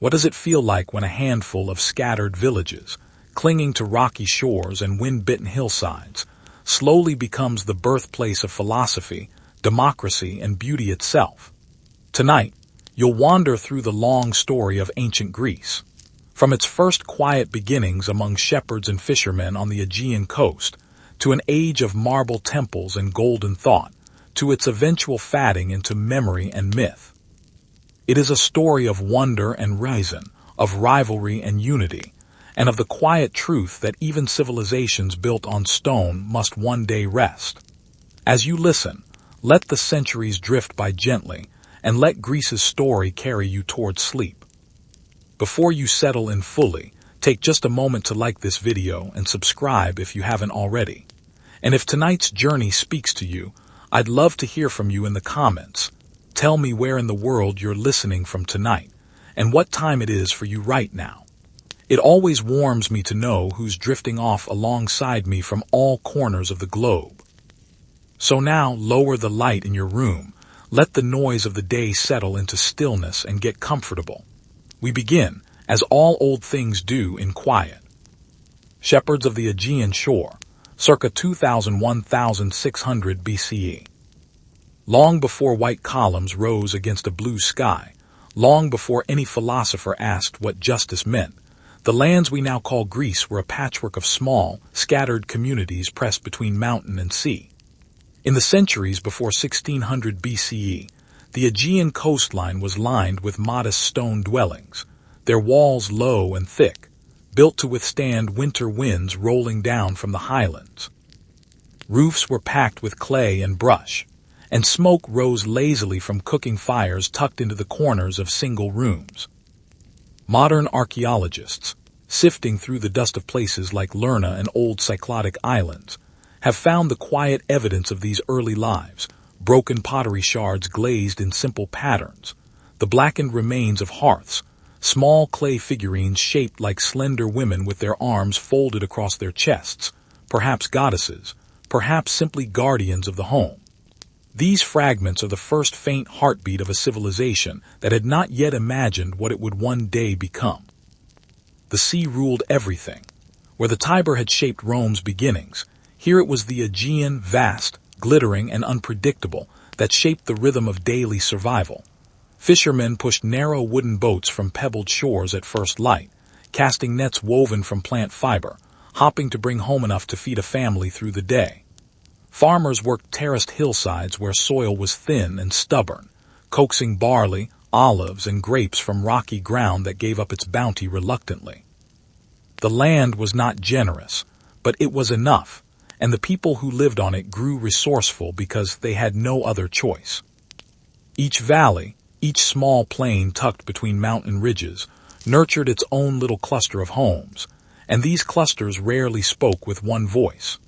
What does it feel like when a handful of scattered villages, clinging to rocky shores and wind-bitten hillsides, slowly becomes the birthplace of philosophy, democracy, and beauty itself? Tonight, you'll wander through the long story of ancient Greece. From its first quiet beginnings among shepherds and fishermen on the Aegean coast, to an age of marble temples and golden thought, to its eventual fading into memory and myth. It is a story of wonder and reason, of rivalry and unity, and of the quiet truth that even civilizations built on stone must one day rest. As you listen, let the centuries drift by gently, and let Greece's story carry you towards sleep. Before you settle in fully, take just a moment to like this video and subscribe if you haven't already. And if tonight's journey speaks to you, I'd love to hear from you in the comments. Tell me where in the world you're listening from tonight, and what time it is for you right now. It always warms me to know who's drifting off alongside me from all corners of the globe. So now, lower the light in your room, let the noise of the day settle into stillness and get comfortable. We begin, as all old things do, in quiet. Shepherds of the Aegean shore, circa 2000–1600 BCE. Long before white columns rose against a blue sky, long before any philosopher asked what justice meant, the lands we now call Greece were a patchwork of small, scattered communities pressed between mountain and sea. In the centuries before 1600 BCE, the Aegean coastline was lined with modest stone dwellings, their walls low and thick, built to withstand winter winds rolling down from the highlands. Roofs were packed with clay and brush, and smoke rose lazily from cooking fires tucked into the corners of single rooms. Modern archaeologists, sifting through the dust of places like Lerna and old Cycladic islands, have found the quiet evidence of these early lives: broken pottery shards glazed in simple patterns, the blackened remains of hearths, small clay figurines shaped like slender women with their arms folded across their chests, perhaps goddesses, perhaps simply guardians of the home. These fragments are the first faint heartbeat of a civilization that had not yet imagined what it would one day become. The sea ruled everything. Where the Tiber had shaped Rome's beginnings, here it was the Aegean, vast, glittering, and unpredictable, that shaped the rhythm of daily survival. Fishermen pushed narrow wooden boats from pebbled shores at first light, casting nets woven from plant fiber, hopping to bring home enough to feed a family through the day. Farmers worked terraced hillsides where soil was thin and stubborn, coaxing barley, olives, and grapes from rocky ground that gave up its bounty reluctantly. The land was not generous, but it was enough, and the people who lived on it grew resourceful because they had no other choice. Each valley, each small plain tucked between mountain ridges, nurtured its own little cluster of homes, and these clusters rarely spoke with one voice.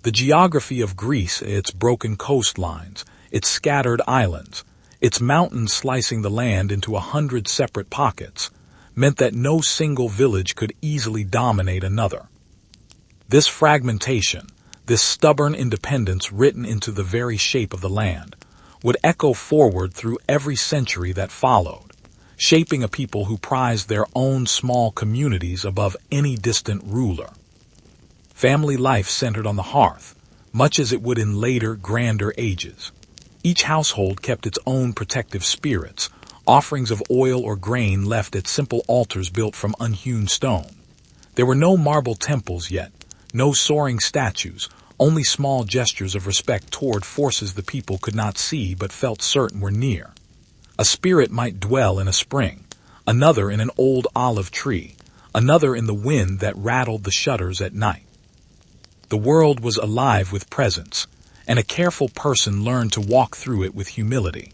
The geography of Greece, its broken coastlines, its scattered islands, its mountains slicing the land into 100 separate pockets, meant that no single village could easily dominate another. This fragmentation, this stubborn independence written into the very shape of the land, would echo forward through every century that followed, shaping a people who prized their own small communities above any distant ruler. Family life centered on the hearth, much as it would in later, grander ages. Each household kept its own protective spirits, offerings of oil or grain left at simple altars built from unhewn stone. There were no marble temples yet, no soaring statues, only small gestures of respect toward forces the people could not see but felt certain were near. A spirit might dwell in a spring, another in an old olive tree, another in the wind that rattled the shutters at night. The world was alive with presence, and a careful person learned to walk through it with humility.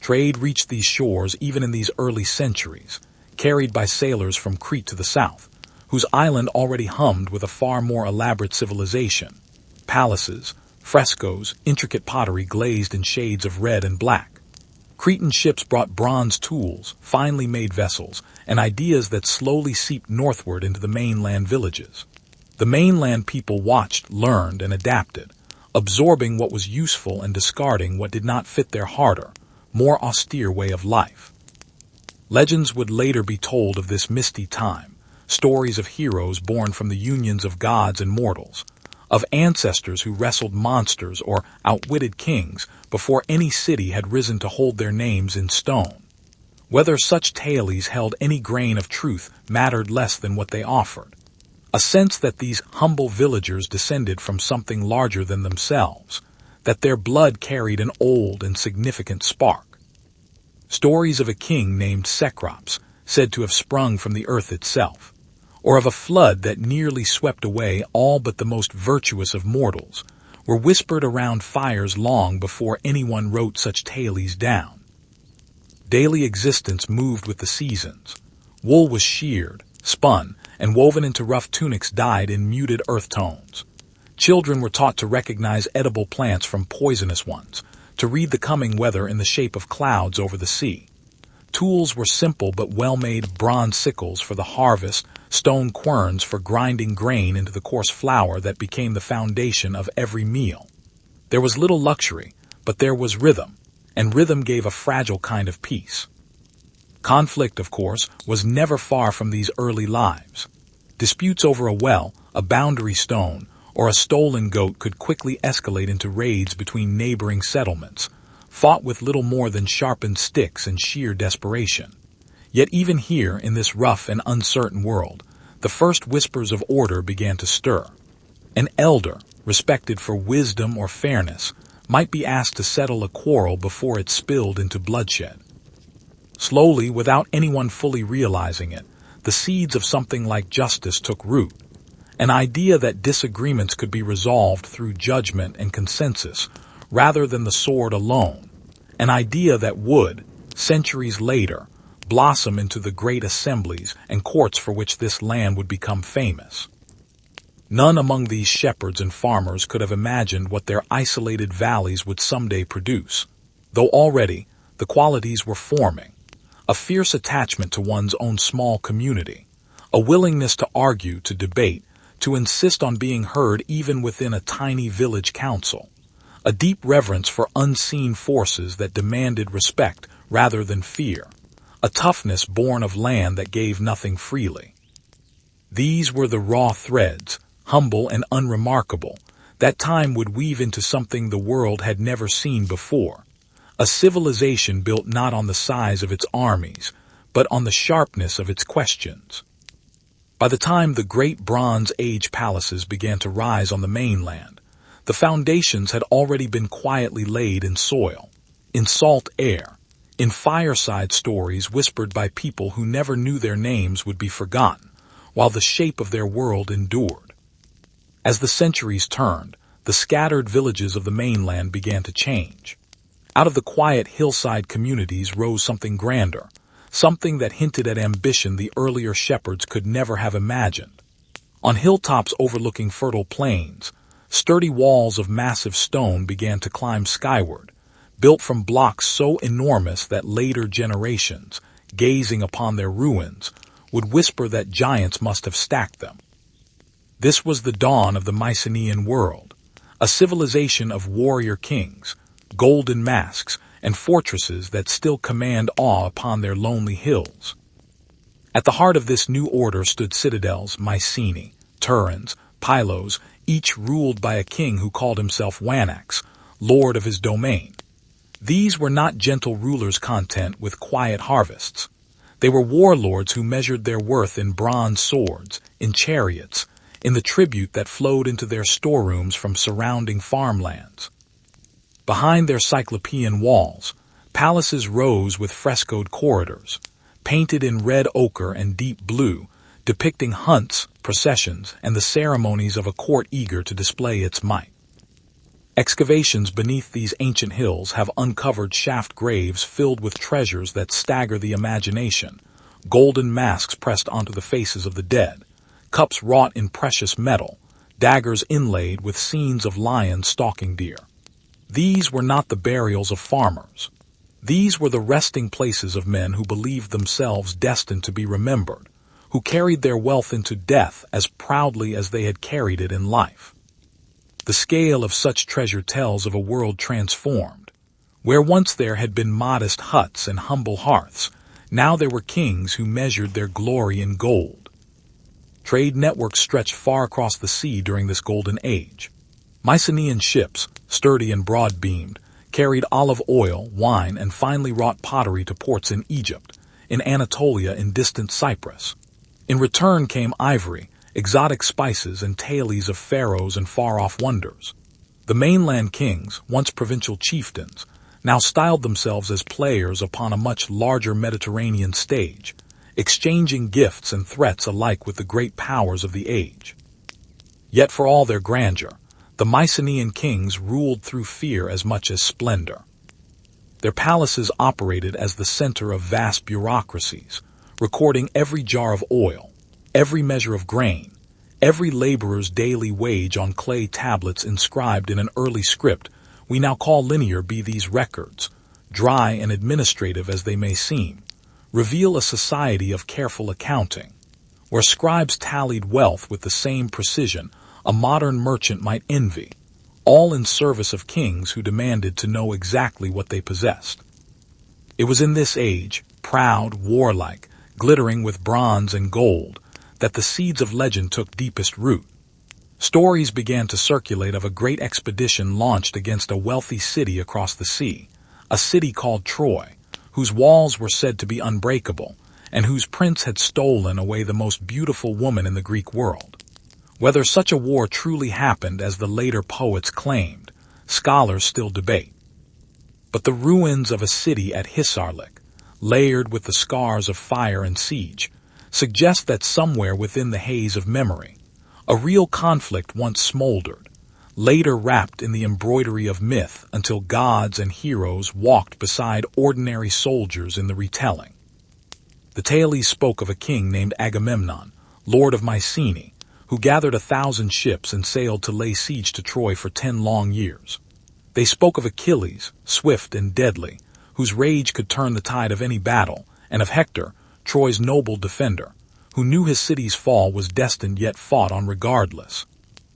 Trade reached these shores even in these early centuries, carried by sailors from Crete to the south, whose island already hummed with a far more elaborate civilization. Palaces, frescoes, intricate pottery glazed in shades of red and black. Cretan ships brought bronze tools, finely made vessels, and ideas that slowly seeped northward into the mainland villages. The mainland people watched, learned, and adapted, absorbing what was useful and discarding what did not fit their harder, more austere way of life. Legends would later be told of this misty time, stories of heroes born from the unions of gods and mortals, of ancestors who wrestled monsters or outwitted kings before any city had risen to hold their names in stone. Whether such tales held any grain of truth mattered less than what they offered. A sense that these humble villagers descended from something larger than themselves, that their blood carried an old and significant spark. Stories of a king named Cecrops, said to have sprung from the earth itself, or of a flood that nearly swept away all but the most virtuous of mortals, were whispered around fires long before anyone wrote such tales down. Daily existence moved with the seasons. Wool was sheared, spun, and woven into rough tunics dyed in muted earth tones. Children were taught to recognize edible plants from poisonous ones, to read the coming weather in the shape of clouds over the sea. Tools were simple but well-made bronze sickles for the harvest, stone querns for grinding grain into the coarse flour that became the foundation of every meal. There was little luxury, but there was rhythm, and rhythm gave a fragile kind of peace. Conflict, of course, was never far from these early lives. Disputes over a well, a boundary stone, or a stolen goat could quickly escalate into raids between neighboring settlements, fought with little more than sharpened sticks and sheer desperation. Yet even here, in this rough and uncertain world, the first whispers of order began to stir. An elder, respected for wisdom or fairness, might be asked to settle a quarrel before it spilled into bloodshed. Slowly, without anyone fully realizing it, the seeds of something like justice took root. An idea that disagreements could be resolved through judgment and consensus, rather than the sword alone. An idea that would, centuries later, blossom into the great assemblies and courts for which this land would become famous. None among these shepherds and farmers could have imagined what their isolated valleys would someday produce, though already the qualities were forming. A fierce attachment to one's own small community, a willingness to argue, to debate, to insist on being heard even within a tiny village council, a deep reverence for unseen forces that demanded respect rather than fear, a toughness born of land that gave nothing freely. These were the raw threads, humble and unremarkable, that time would weave into something the world had never seen before, a civilization built not on the size of its armies, but on the sharpness of its questions. By the time the great Bronze Age palaces began to rise on the mainland, the foundations had already been quietly laid in soil, in salt air, in fireside stories whispered by people who never knew their names would be forgotten, while the shape of their world endured. As the centuries turned, the scattered villages of the mainland began to change. Out of the quiet hillside communities rose something grander, something that hinted at ambition the earlier shepherds could never have imagined. On hilltops overlooking fertile plains, sturdy walls of massive stone began to climb skyward, built from blocks so enormous that later generations, gazing upon their ruins, would whisper that giants must have stacked them. This was the dawn of the Mycenaean world, a civilization of warrior kings, golden masks, and fortresses that still command awe upon their lonely hills. At the heart of this new order stood citadels, Mycenae, Turins, Pylos, each ruled by a king who called himself Wanax, lord of his domain. These were not gentle rulers content with quiet harvests. They were warlords who measured their worth in bronze swords, in chariots, in the tribute that flowed into their storerooms from surrounding farmlands. Behind their cyclopean walls, palaces rose with frescoed corridors, painted in red ochre and deep blue, depicting hunts, processions, and the ceremonies of a court eager to display its might. Excavations beneath these ancient hills have uncovered shaft graves filled with treasures that stagger the imagination, golden masks pressed onto the faces of the dead, cups wrought in precious metal, daggers inlaid with scenes of lions stalking deer. These were not the burials of farmers. These were the resting places of men who believed themselves destined to be remembered, who carried their wealth into death as proudly as they had carried it in life. The scale of such treasure tells of a world transformed. Where once there had been modest huts and humble hearths, Now there were kings who measured their glory in gold. Trade networks stretched far across the sea during this golden age. Mycenaean ships, sturdy and broad-beamed, carried olive oil, wine, and finely wrought pottery to ports in Egypt, in Anatolia, and distant Cyprus. In return came ivory, exotic spices, and tales of pharaohs and far-off wonders. The mainland kings, once provincial chieftains, now styled themselves as players upon a much larger Mediterranean stage, exchanging gifts and threats alike with the great powers of the age. Yet for all their grandeur, the Mycenaean kings ruled through fear as much as splendor. Their palaces operated as the center of vast bureaucracies, recording every jar of oil, every measure of grain, every laborer's daily wage on clay tablets inscribed in an early script we now call linear. These records, dry and administrative as they may seem, reveal a society of careful accounting, where scribes tallied wealth with the same precision a modern merchant might envy, all in service of kings who demanded to know exactly what they possessed. It was in this age, proud, warlike, glittering with bronze and gold, that the seeds of legend took deepest root. Stories began to circulate of a great expedition launched against a wealthy city across the sea, a city called Troy, whose walls were said to be unbreakable, and whose prince had stolen away the most beautiful woman in the Greek world. Whether such a war truly happened as the later poets claimed, scholars still debate. But the ruins of a city at Hisarlik, layered with the scars of fire and siege, suggest that somewhere within the haze of memory, a real conflict once smoldered, later wrapped in the embroidery of myth until gods and heroes walked beside ordinary soldiers in the retelling. The tales spoke of a king named Agamemnon, lord of Mycenae, who gathered 1,000 ships and sailed to lay siege to Troy for 10 long years. They spoke of Achilles, swift and deadly, whose rage could turn the tide of any battle, and of Hector, Troy's noble defender, who knew his city's fall was destined yet fought on regardless.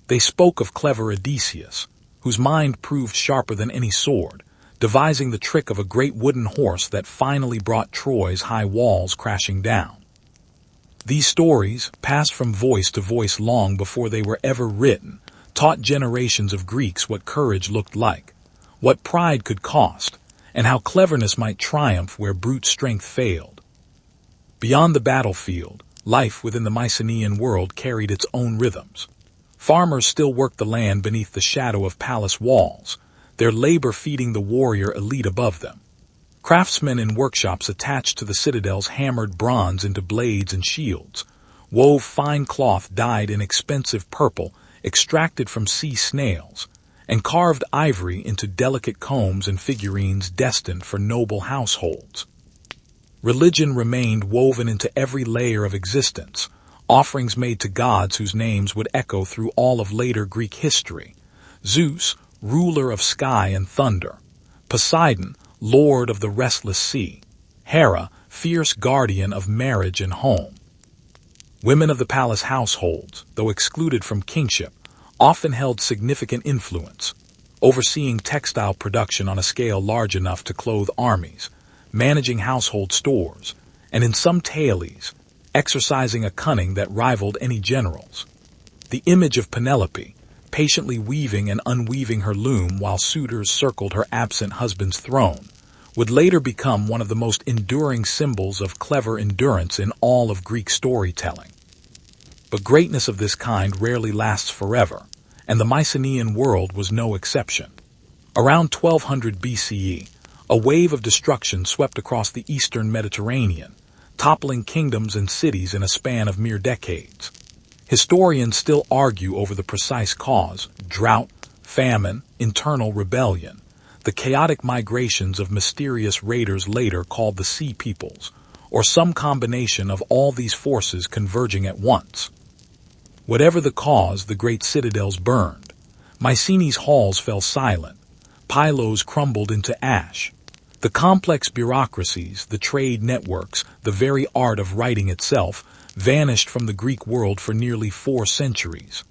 They spoke of clever Odysseus, whose mind proved sharper than any sword, devising the trick of a great wooden horse that finally brought Troy's high walls crashing down. These stories, passed from voice to voice long before they were ever written, taught generations of Greeks what courage looked like, what pride could cost, and how cleverness might triumph where brute strength failed. Beyond the battlefield, life within the Mycenaean world carried its own rhythms. Farmers still worked the land beneath the shadow of palace walls, their labor feeding the warrior elite above them. Craftsmen in workshops attached to the citadels hammered bronze into blades and shields, wove fine cloth dyed in expensive purple extracted from sea snails, and carved ivory into delicate combs and figurines destined for noble households. Religion remained woven into every layer of existence, offerings made to gods whose names would echo through all of later Greek history: Zeus, ruler of sky and thunder; Poseidon, lord of the restless sea; Hera, fierce guardian of marriage and home. Women of the palace households, though excluded from kingship, often held significant influence, overseeing textile production on a scale large enough to clothe armies, managing household stores, and in some tales, exercising a cunning that rivaled any general's. The image of Penelope, patiently weaving and unweaving her loom while suitors circled her absent husband's throne, would later become one of the most enduring symbols of clever endurance in all of Greek storytelling. But greatness of this kind rarely lasts forever, and the Mycenaean world was no exception. Around 1200 BCE, a wave of destruction swept across the eastern Mediterranean, toppling kingdoms and cities in a span of mere decades. Historians still argue over the precise cause: drought, famine, internal rebellion, the chaotic migrations of mysterious raiders later called the Sea Peoples, or some combination of all these forces converging at once. Whatever the cause, the great citadels burned. Mycenae's halls fell silent. Pylos crumbled into ash. The complex bureaucracies, the trade networks, the very art of writing itself, vanished from the Greek world for nearly 4 centuries.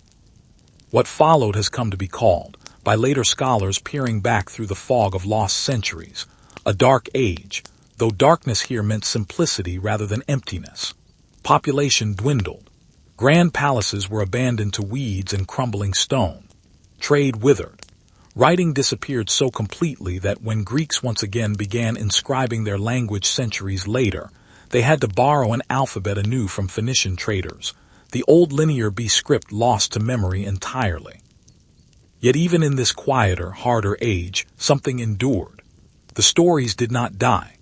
What followed has come to be called, by later scholars peering back through the fog of lost centuries, a dark age, though darkness here meant simplicity rather than emptiness. Population dwindled. Grand palaces were abandoned to weeds and crumbling stone. Trade withered. Writing disappeared so completely that when Greeks once again began inscribing their language centuries later, they had to borrow an alphabet anew from Phoenician traders, the old linear B script lost to memory entirely. Yet even in this quieter, harder age, something endured. The stories did not die.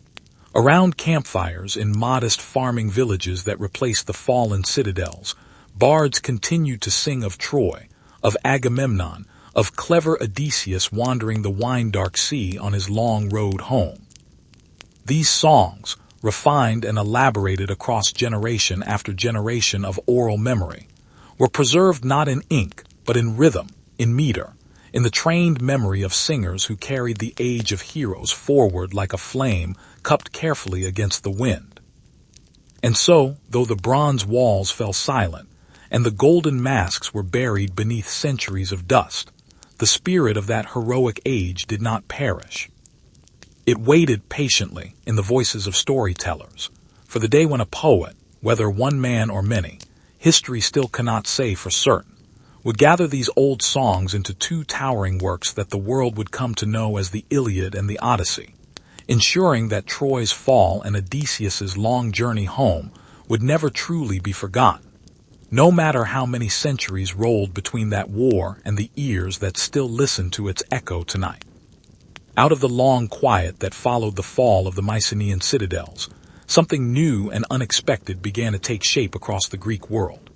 Around campfires in modest farming villages that replaced the fallen citadels, bards continued to sing of Troy, of Agamemnon, of clever Odysseus wandering the wine-dark sea on his long road home. These songs, refined and elaborated across generation after generation of oral memory, were preserved not in ink, but in rhythm, in meter, in the trained memory of singers who carried the age of heroes forward like a flame cupped carefully against the wind. And so, though the bronze walls fell silent, and the golden masks were buried beneath centuries of dust, the spirit of that heroic age did not perish. It waited patiently in the voices of storytellers, for the day when a poet, whether one man or many, history still cannot say for certain, would gather these old songs into two towering works that the world would come to know as the Iliad and the Odyssey, ensuring that Troy's fall and Odysseus's long journey home would never truly be forgotten, no matter how many centuries rolled between that war and the ears that still listen to its echo tonight. Out of the long quiet that followed the fall of the Mycenaean citadels, something new and unexpected began to take shape across the Greek world.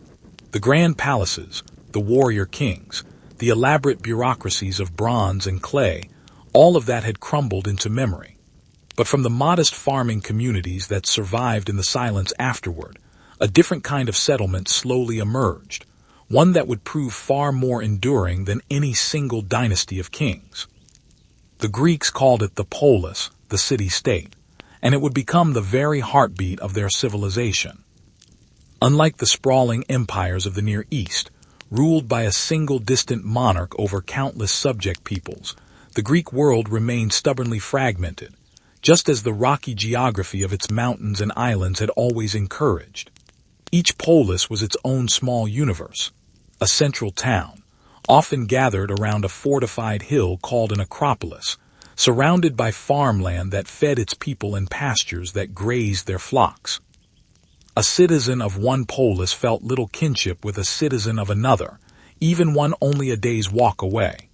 The grand palaces, the warrior kings, the elaborate bureaucracies of bronze and clay, all of that had crumbled into memory. But from the modest farming communities that survived in the silence afterward, a different kind of settlement slowly emerged, one that would prove far more enduring than any single dynasty of kings. The Greeks called it the Polis, the city-state, and it would become the very heartbeat of their civilization. Unlike the sprawling empires of the Near East, ruled by a single distant monarch over countless subject peoples, the Greek world remained stubbornly fragmented, just as the rocky geography of its mountains and islands had always encouraged. Each polis was its own small universe, a central town, often gathered around a fortified hill called an acropolis, surrounded by farmland that fed its people and pastures that grazed their flocks. A citizen of one polis felt little kinship with a citizen of another, even one only a day's walk away.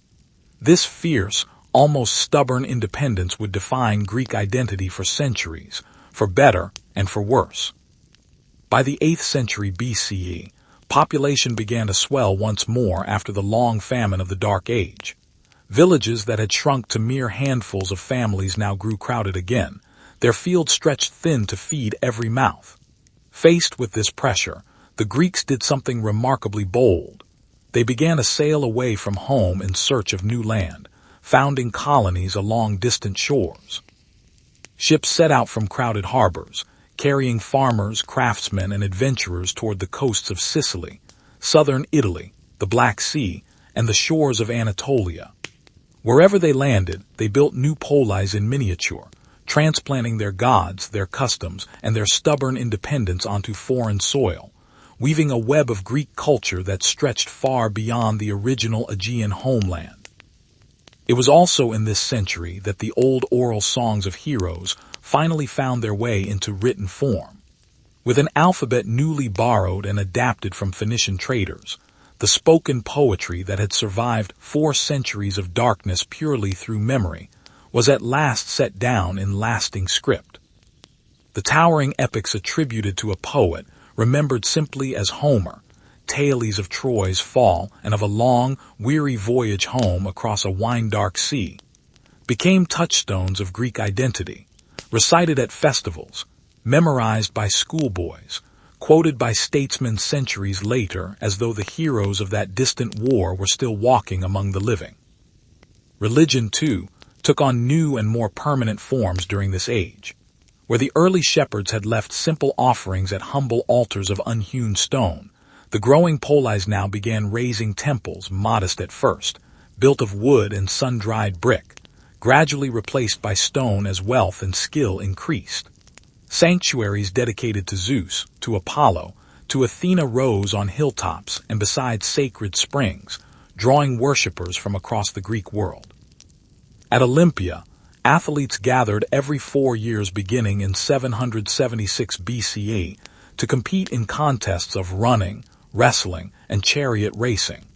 This fierce, almost stubborn independence would define Greek identity for centuries, for better and for worse. By the 8th century BCE, population began to swell once more after the long famine of the Dark Age. Villages that had shrunk to mere handfuls of families now grew crowded again, their fields stretched thin to feed every mouth. Faced with this pressure, the Greeks did something remarkably bold. They began to sail away from home in search of new land, founding colonies along distant shores. Ships set out from crowded harbors, carrying farmers, craftsmen, and adventurers toward the coasts of Sicily, southern Italy, the Black Sea, and the shores of Anatolia. Wherever they landed, they built new polis in miniature, transplanting their gods, their customs, and their stubborn independence onto foreign soil, weaving a web of Greek culture that stretched far beyond the original Aegean homeland. It was also in this century that the old oral songs of heroes finally found their way into written form. With an alphabet newly borrowed and adapted from Phoenician traders, the spoken poetry that had survived 4 centuries of darkness purely through memory was at last set down in lasting script. The towering epics attributed to a poet, remembered simply as Homer, tales of Troy's fall and of a long, weary voyage home across a wine-dark sea, became touchstones of Greek identity, recited at festivals, memorized by schoolboys, quoted by statesmen centuries later as though the heroes of that distant war were still walking among the living. Religion, too, took on new and more permanent forms during this age. Where the early shepherds had left simple offerings at humble altars of unhewn stone, the growing polis now began raising temples, modest at first, built of wood and sun-dried brick, gradually replaced by stone as wealth and skill increased. Sanctuaries dedicated to Zeus, to Apollo, to Athena rose on hilltops and beside sacred springs, drawing worshippers from across the Greek world. At Olympia, athletes gathered every 4 years beginning in 776 BCE to compete in contests of running, wrestling, and chariot racing,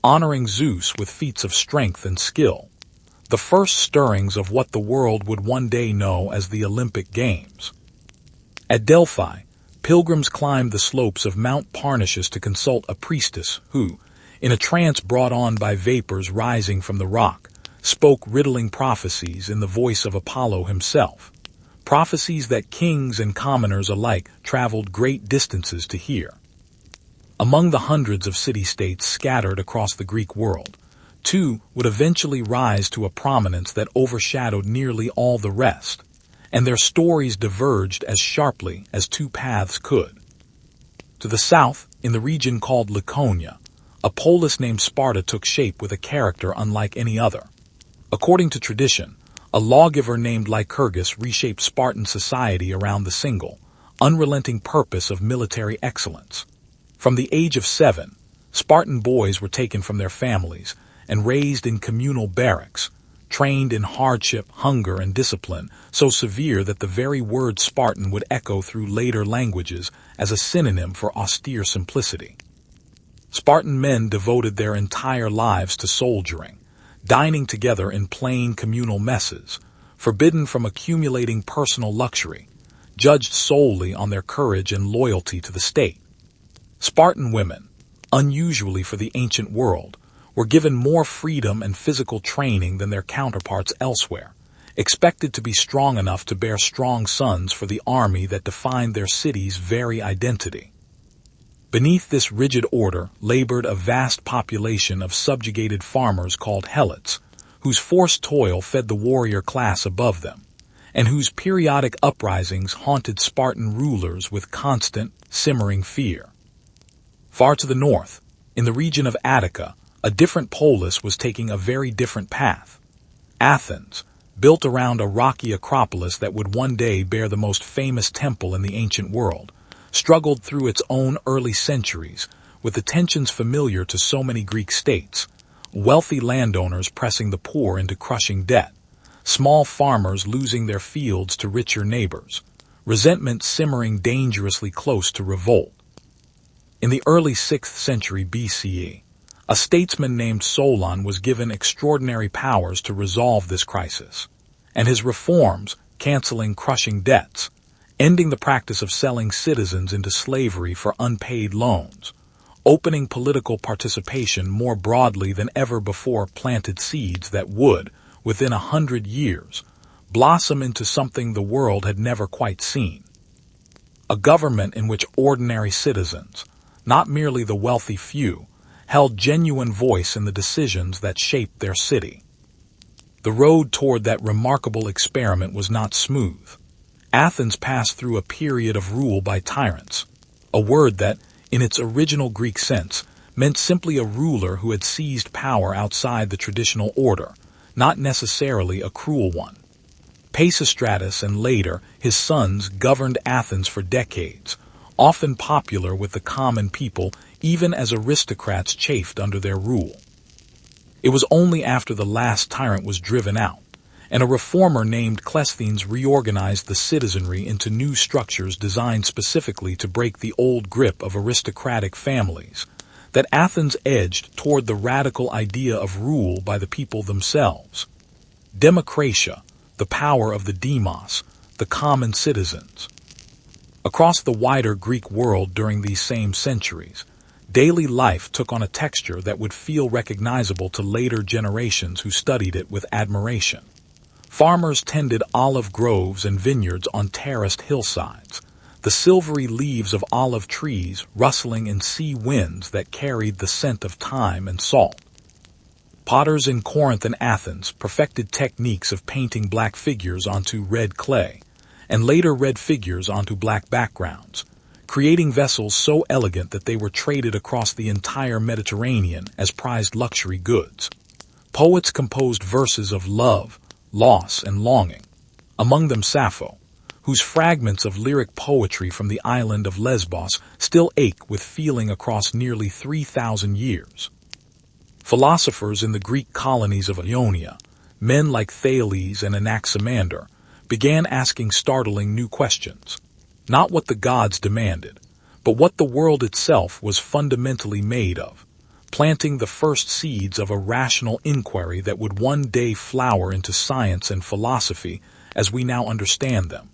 honoring Zeus with feats of strength and skill, the first stirrings of what the world would one day know as the Olympic Games. At Delphi, pilgrims climbed the slopes of Mount Parnassus to consult a priestess who, in a trance brought on by vapors rising from the rock, spoke riddling prophecies in the voice of Apollo himself, prophecies that kings and commoners alike traveled great distances to hear. Among the hundreds of city-states scattered across the Greek world, 2 would eventually rise to a prominence that overshadowed nearly all the rest, and their stories diverged as sharply as 2 paths could. To the south, in the region called Laconia, a polis named Sparta took shape with a character unlike any other. According to tradition, a lawgiver named Lycurgus reshaped Spartan society around the single, unrelenting purpose of military excellence. From the age of 7, Spartan boys were taken from their families and raised in communal barracks, trained in hardship, hunger, and discipline so severe that the very word Spartan would echo through later languages as a synonym for austere simplicity. Spartan men devoted their entire lives to soldiering, dining together in plain communal messes, forbidden from accumulating personal luxury, judged solely on their courage and loyalty to the state. Spartan women, unusually for the ancient world, were given more freedom and physical training than their counterparts elsewhere, expected to be strong enough to bear strong sons for the army that defined their city's very identity. Beneath this rigid order labored a vast population of subjugated farmers called helots, whose forced toil fed the warrior class above them, and whose periodic uprisings haunted Spartan rulers with constant, simmering fear. Far to the north, in the region of Attica, a different polis was taking a very different path. Athens, built around a rocky acropolis that would one day bear the most famous temple in the ancient world, struggled through its own early centuries with the tensions familiar to so many Greek states, wealthy landowners pressing the poor into crushing debt, small farmers losing their fields to richer neighbors, resentment simmering dangerously close to revolt. In the early 6th century BCE, a statesman named Solon was given extraordinary powers to resolve this crisis, and his reforms, canceling crushing debts, ending the practice of selling citizens into slavery for unpaid loans, opening political participation more broadly than ever before, planted seeds that would, within 100 years, blossom into something the world had never quite seen. A government in which ordinary citizens, not merely the wealthy few, held genuine voice in the decisions that shaped their city. The road toward that remarkable experiment was not smooth. Athens passed through a period of rule by tyrants, a word that, in its original Greek sense, meant simply a ruler who had seized power outside the traditional order, not necessarily a cruel one. Pisistratus and later his sons governed Athens for decades, often popular with the common people even as aristocrats chafed under their rule. It was only after the last tyrant was driven out, and a reformer named Cleisthenes reorganized the citizenry into new structures designed specifically to break the old grip of aristocratic families, that Athens edged toward the radical idea of rule by the people themselves. Democratia, the power of the demos, the common citizens. Across the wider Greek world during these same centuries, daily life took on a texture that would feel recognizable to later generations who studied it with admiration. Farmers tended olive groves and vineyards on terraced hillsides, the silvery leaves of olive trees rustling in sea winds that carried the scent of thyme and salt. Potters in Corinth and Athens perfected techniques of painting black figures onto red clay, and later red figures onto black backgrounds, creating vessels so elegant that they were traded across the entire Mediterranean as prized luxury goods. Poets composed verses of love, loss, and longing. Among them Sappho, whose fragments of lyric poetry from the island of Lesbos still ache with feeling across nearly 3,000 years. Philosophers in the Greek colonies of Ionia, men like Thales and Anaximander, began asking startling new questions. Not what the gods demanded, but what the world itself was fundamentally made of, planting the first seeds of a rational inquiry that would one day flower into science and philosophy as we now understand them.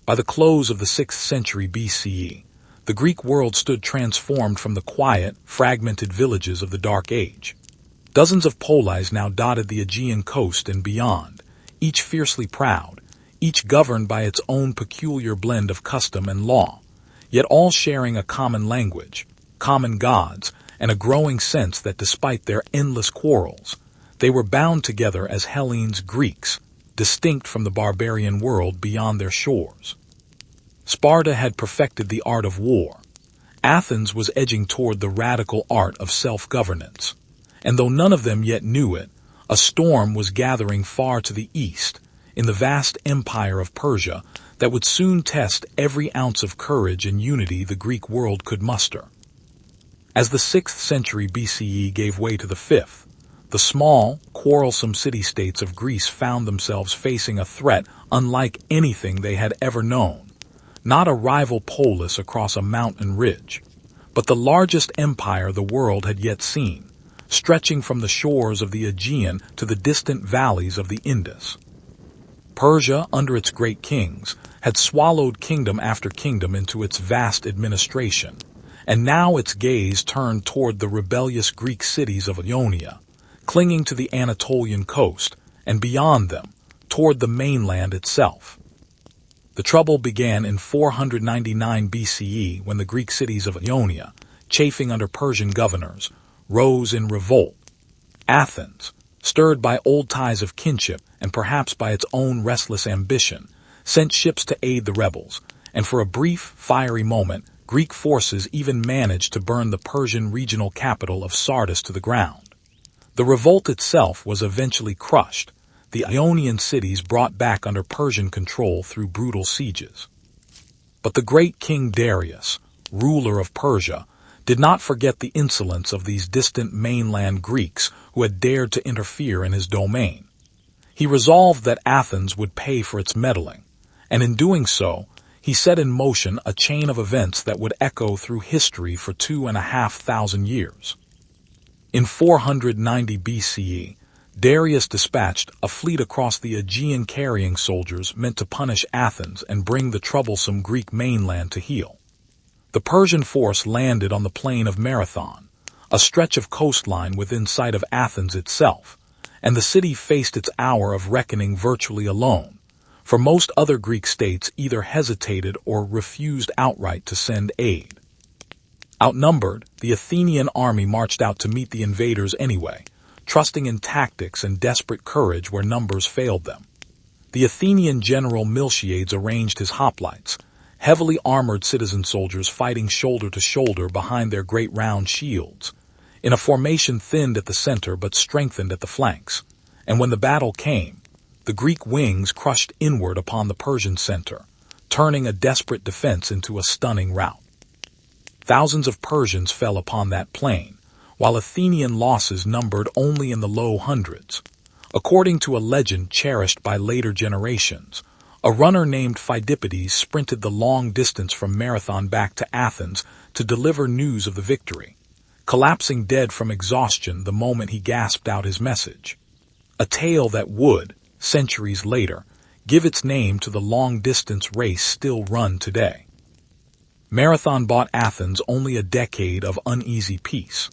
By the close of the 6th century BCE, the Greek world stood transformed from the quiet, fragmented villages of the Dark Age. Dozens of polis now dotted the Aegean coast and beyond, each fiercely proud, each governed by its own peculiar blend of custom and law, yet all sharing a common language, common gods, and a growing sense that despite their endless quarrels, they were bound together as Hellenes, Greeks, distinct from the barbarian world beyond their shores. Sparta had perfected the art of war. Athens was edging toward the radical art of self-governance. And though none of them yet knew it, a storm was gathering far to the east, in the vast empire of Persia, that would soon test every ounce of courage and unity the Greek world could muster. As the 6th century BCE gave way to the 5th, the small, quarrelsome city-states of Greece found themselves facing a threat unlike anything they had ever known. Not a rival Polis across a mountain ridge, but the largest empire the world had yet seen, stretching from the shores of the Aegean to the distant valleys of the Indus. Persia, under its great kings, had swallowed kingdom after kingdom into its vast administration, and now its gaze turned toward the rebellious Greek cities of Ionia, clinging to the Anatolian coast, and beyond them, toward the mainland itself. The trouble began in 499 BCE when the Greek cities of Ionia, chafing under Persian governors, rose in revolt. Athens, stirred by old ties of kinship and perhaps by its own restless ambition, sent ships to aid the rebels, and for a brief, fiery moment, Greek forces even managed to burn the Persian regional capital of Sardis to the ground. The revolt itself was eventually crushed, the Ionian cities brought back under Persian control through brutal sieges. But the great King Darius, ruler of Persia, did not forget the insolence of these distant mainland Greeks who had dared to interfere in his domain. He resolved that Athens would pay for its meddling, and in doing so, he set in motion a chain of events that would echo through history for 2,500 years. In 490 BCE, Darius dispatched a fleet across the Aegean carrying soldiers meant to punish Athens and bring the troublesome Greek mainland to heel. The Persian force landed on the plain of Marathon, a stretch of coastline within sight of Athens itself, and the city faced its hour of reckoning virtually alone, for most other Greek states either hesitated or refused outright to send aid. Outnumbered, the Athenian army marched out to meet the invaders anyway, trusting in tactics and desperate courage where numbers failed them. The Athenian general Miltiades arranged his hoplites, heavily armored citizen soldiers fighting shoulder to shoulder behind their great round shields, in a formation thinned at the center but strengthened at the flanks. And when the battle came, the Greek wings crushed inward upon the Persian center, turning a desperate defense into a stunning rout. Thousands of Persians fell upon that plain, while Athenian losses numbered only in the low hundreds. According to a legend cherished by later generations, a runner named Phidippides sprinted the long distance from Marathon back to Athens to deliver news of the victory, collapsing dead from exhaustion the moment he gasped out his message. A tale that would, centuries later, give its name to the long-distance race still run today. Marathon bought Athens only a decade of uneasy peace.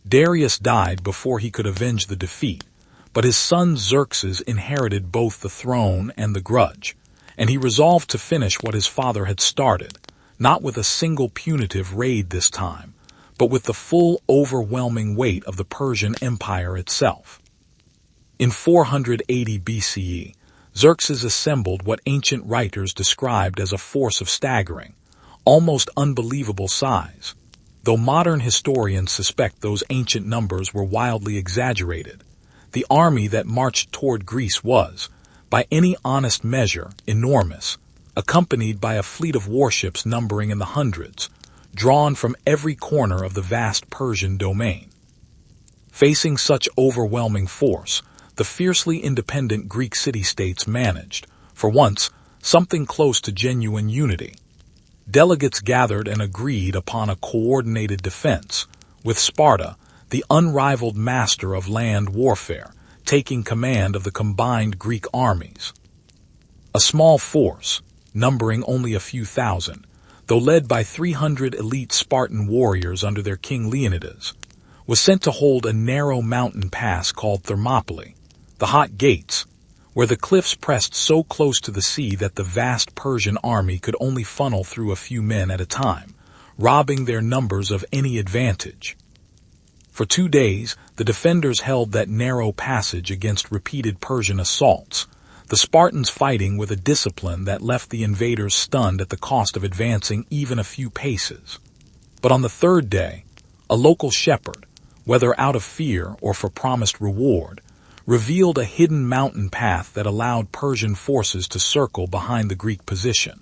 Darius died before he could avenge the defeat, but his son Xerxes inherited both the throne and the grudge, and he resolved to finish what his father had started, not with a single punitive raid this time, but with the full, overwhelming weight of the Persian Empire itself. In 480 BCE, Xerxes assembled what ancient writers described as a force of staggering, almost unbelievable size, though modern historians suspect those ancient numbers were wildly exaggerated, The army that marched toward Greece was, by any honest measure, enormous, accompanied by a fleet of warships numbering in the hundreds, drawn from every corner of the vast Persian domain. Facing such overwhelming force, the fiercely independent Greek city-states managed, for once, something close to genuine unity. Delegates gathered and agreed upon a coordinated defense, with Sparta, the unrivaled master of land warfare, taking command of the combined Greek armies. A small force, numbering only a few thousand, though led by 300 elite Spartan warriors under their king Leonidas, was sent to hold a narrow mountain pass called Thermopylae, the Hot Gates, where the cliffs pressed so close to the sea that the vast Persian army could only funnel through a few men at a time, robbing their numbers of any advantage. For 2 days, the defenders held that narrow passage against repeated Persian assaults, the Spartans fighting with a discipline that left the invaders stunned at the cost of advancing even a few paces. But on the 3rd day, a local shepherd, whether out of fear or for promised reward, revealed a hidden mountain path that allowed Persian forces to circle behind the Greek position.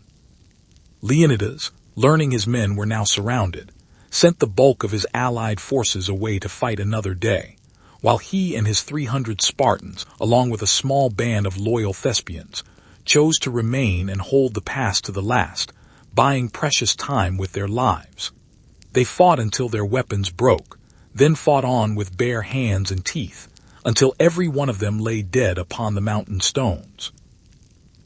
Leonidas, learning his men were now surrounded, sent the bulk of his allied forces away to fight another day, while he and his 300 Spartans, along with a small band of loyal Thespians, chose to remain and hold the pass to the last, buying precious time with their lives. They fought until their weapons broke, then fought on with bare hands and teeth, until every one of them lay dead upon the mountain stones.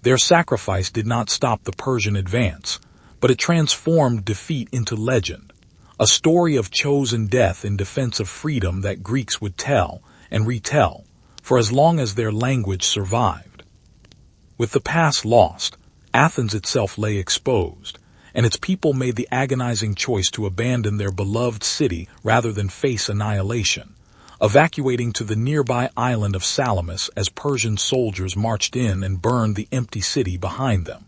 Their sacrifice did not stop the Persian advance, but it transformed defeat into legend, a story of chosen death in defense of freedom that Greeks would tell and retell for as long as their language survived. With the pass lost, Athens itself lay exposed, and its people made the agonizing choice to abandon their beloved city rather than face annihilation, evacuating to the nearby island of Salamis as Persian soldiers marched in and burned the empty city behind them.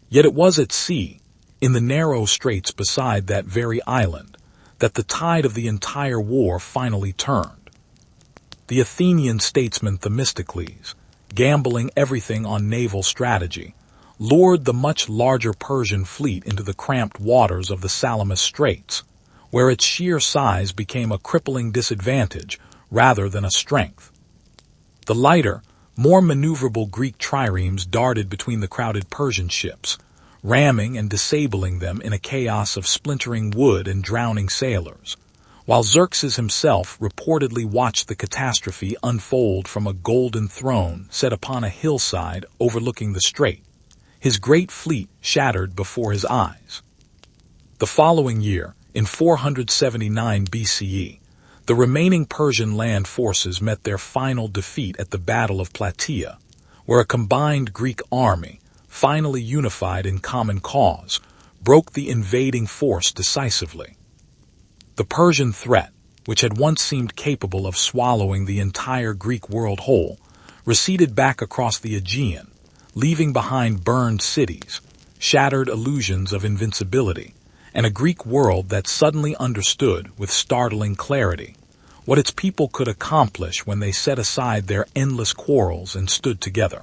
Yet it was at sea, in the narrow straits beside that very island, that the tide of the entire war finally turned. The Athenian statesman Themistocles, gambling everything on naval strategy, lured the much larger Persian fleet into the cramped waters of the Salamis Straits, where its sheer size became a crippling disadvantage rather than a strength. The lighter, more maneuverable Greek triremes darted between the crowded Persian ships, ramming and disabling them in a chaos of splintering wood and drowning sailors, while Xerxes himself reportedly watched the catastrophe unfold from a golden throne set upon a hillside overlooking the strait, his great fleet shattered before his eyes. The following year, in 479 BCE, the remaining Persian land forces met their final defeat at the Battle of Plataea, where a combined Greek army, finally unified in common cause, broke the invading force decisively. The Persian threat, which had once seemed capable of swallowing the entire Greek world whole, receded back across the Aegean, leaving behind burned cities, shattered illusions of invincibility, and a Greek world that suddenly understood with startling clarity what its people could accomplish when they set aside their endless quarrels and stood together.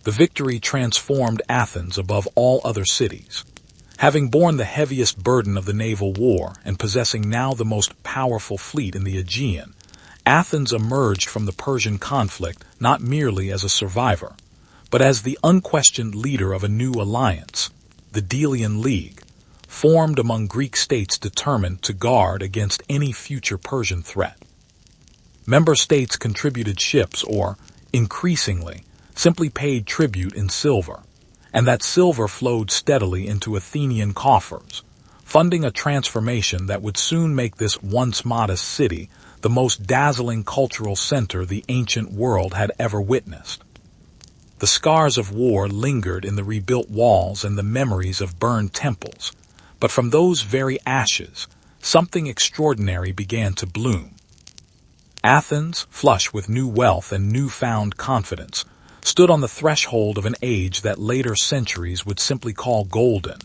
The victory transformed Athens above all other cities. Having borne the heaviest burden of the naval war and possessing now the most powerful fleet in the Aegean, Athens emerged from the Persian conflict not merely as a survivor, but as the unquestioned leader of a new alliance, the Delian League, formed among Greek states determined to guard against any future Persian threat. Member states contributed ships or, increasingly, simply paid tribute in silver, and that silver flowed steadily into Athenian coffers, funding a transformation that would soon make this once modest city the most dazzling cultural center the ancient world had ever witnessed. The scars of war lingered in the rebuilt walls and the memories of burned temples, but from those very ashes, something extraordinary began to bloom. Athens, flush with new wealth and newfound confidence, stood on the threshold of an age that later centuries would simply call golden,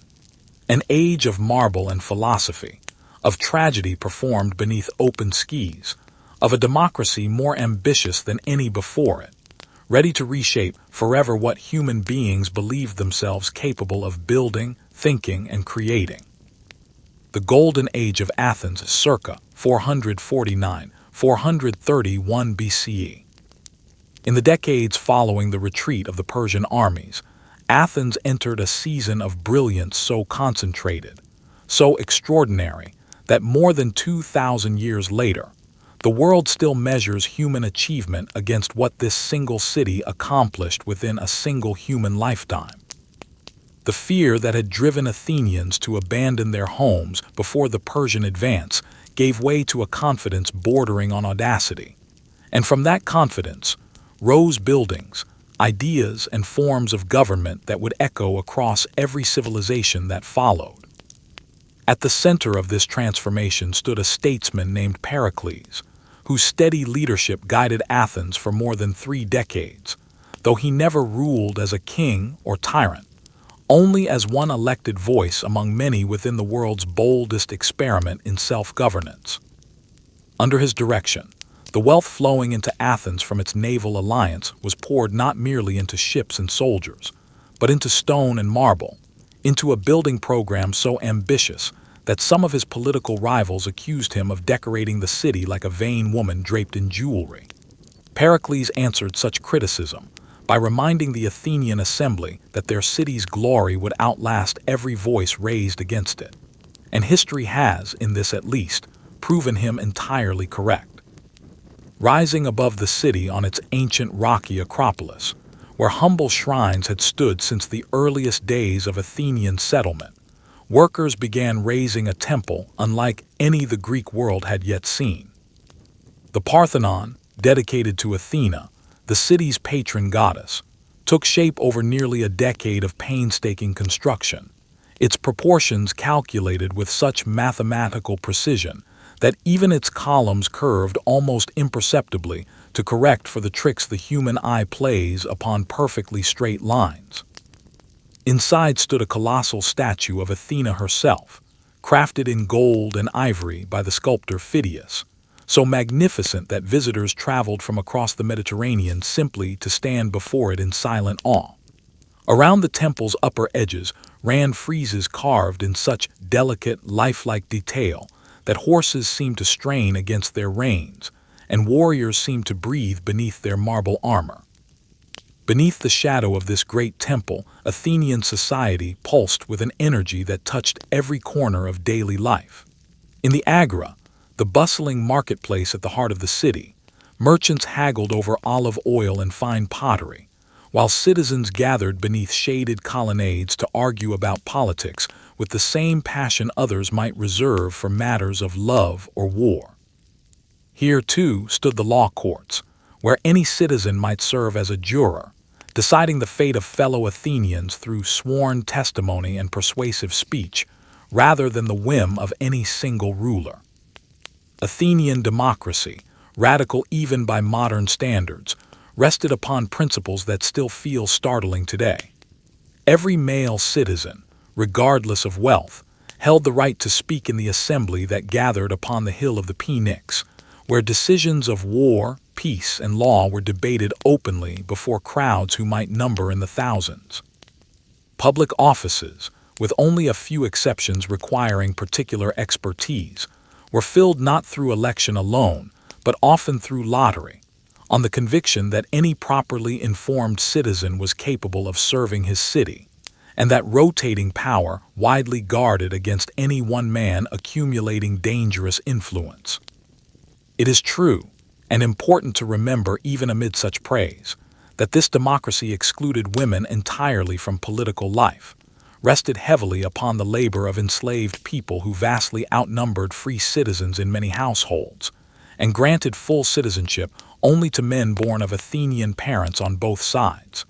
an age of marble and philosophy, of tragedy performed beneath open skies, of a democracy more ambitious than any before it, ready to reshape forever what human beings believed themselves capable of building, thinking, and creating. The Golden Age of Athens, circa 449–431 BCE. In the decades following the retreat of the Persian armies, Athens entered a season of brilliance so concentrated, so extraordinary, that more than 2,000 years later, the world still measures human achievement against what this single city accomplished within a single human lifetime. The fear that had driven Athenians to abandon their homes before the Persian advance gave way to a confidence bordering on audacity. And from that confidence rose buildings, ideas, and forms of government that would echo across every civilization that followed. At the center of this transformation stood a statesman named Pericles, whose steady leadership guided Athens for more than 3 decades, though he never ruled as a king or tyrant, only as one elected voice among many within the world's boldest experiment in self-governance. Under his direction, the wealth flowing into Athens from its naval alliance was poured not merely into ships and soldiers, but into stone and marble, into a building program so ambitious that some of his political rivals accused him of decorating the city like a vain woman draped in jewelry. Pericles answered such criticism by reminding the Athenian assembly that their city's glory would outlast every voice raised against it. And history has, in this at least, proven him entirely correct. Rising above the city on its ancient rocky acropolis, where humble shrines had stood since the earliest days of Athenian settlement, workers began raising a temple unlike any the Greek world had yet seen. The Parthenon, dedicated to Athena, the city's patron goddess, took shape over nearly a decade of painstaking construction, its proportions calculated with such mathematical precision that even its columns curved almost imperceptibly to correct for the tricks the human eye plays upon perfectly straight lines. Inside stood a colossal statue of Athena herself, crafted in gold and ivory by the sculptor Phidias, so magnificent that visitors traveled from across the Mediterranean simply to stand before it in silent awe. Around the temple's upper edges ran friezes carved in such delicate, lifelike detail that horses seemed to strain against their reins, and warriors seemed to breathe beneath their marble armor. Beneath the shadow of this great temple, Athenian society pulsed with an energy that touched every corner of daily life. In the Agora, the bustling marketplace at the heart of the city, merchants haggled over olive oil and fine pottery, while citizens gathered beneath shaded colonnades to argue about politics with the same passion others might reserve for matters of love or war. Here, too, stood the law courts, where any citizen might serve as a juror, deciding the fate of fellow Athenians through sworn testimony and persuasive speech, rather than the whim of any single ruler. Athenian democracy, radical even by modern standards, rested upon principles that still feel startling today. Every male citizen, regardless of wealth, held the right to speak in the assembly that gathered upon the hill of the Pnyx, where decisions of war, peace, and law were debated openly before crowds who might number in the thousands. Public offices, with only a few exceptions requiring particular expertise, were filled not through election alone, but often through lottery, on the conviction that any properly informed citizen was capable of serving his city, and that rotating power widely guarded against any one man accumulating dangerous influence. It is true, and important to remember even amid such praise, that this democracy excluded women entirely from political life, rested heavily upon the labor of enslaved people who vastly outnumbered free citizens in many households, and granted full citizenship only to men born of Athenian parents on both sides.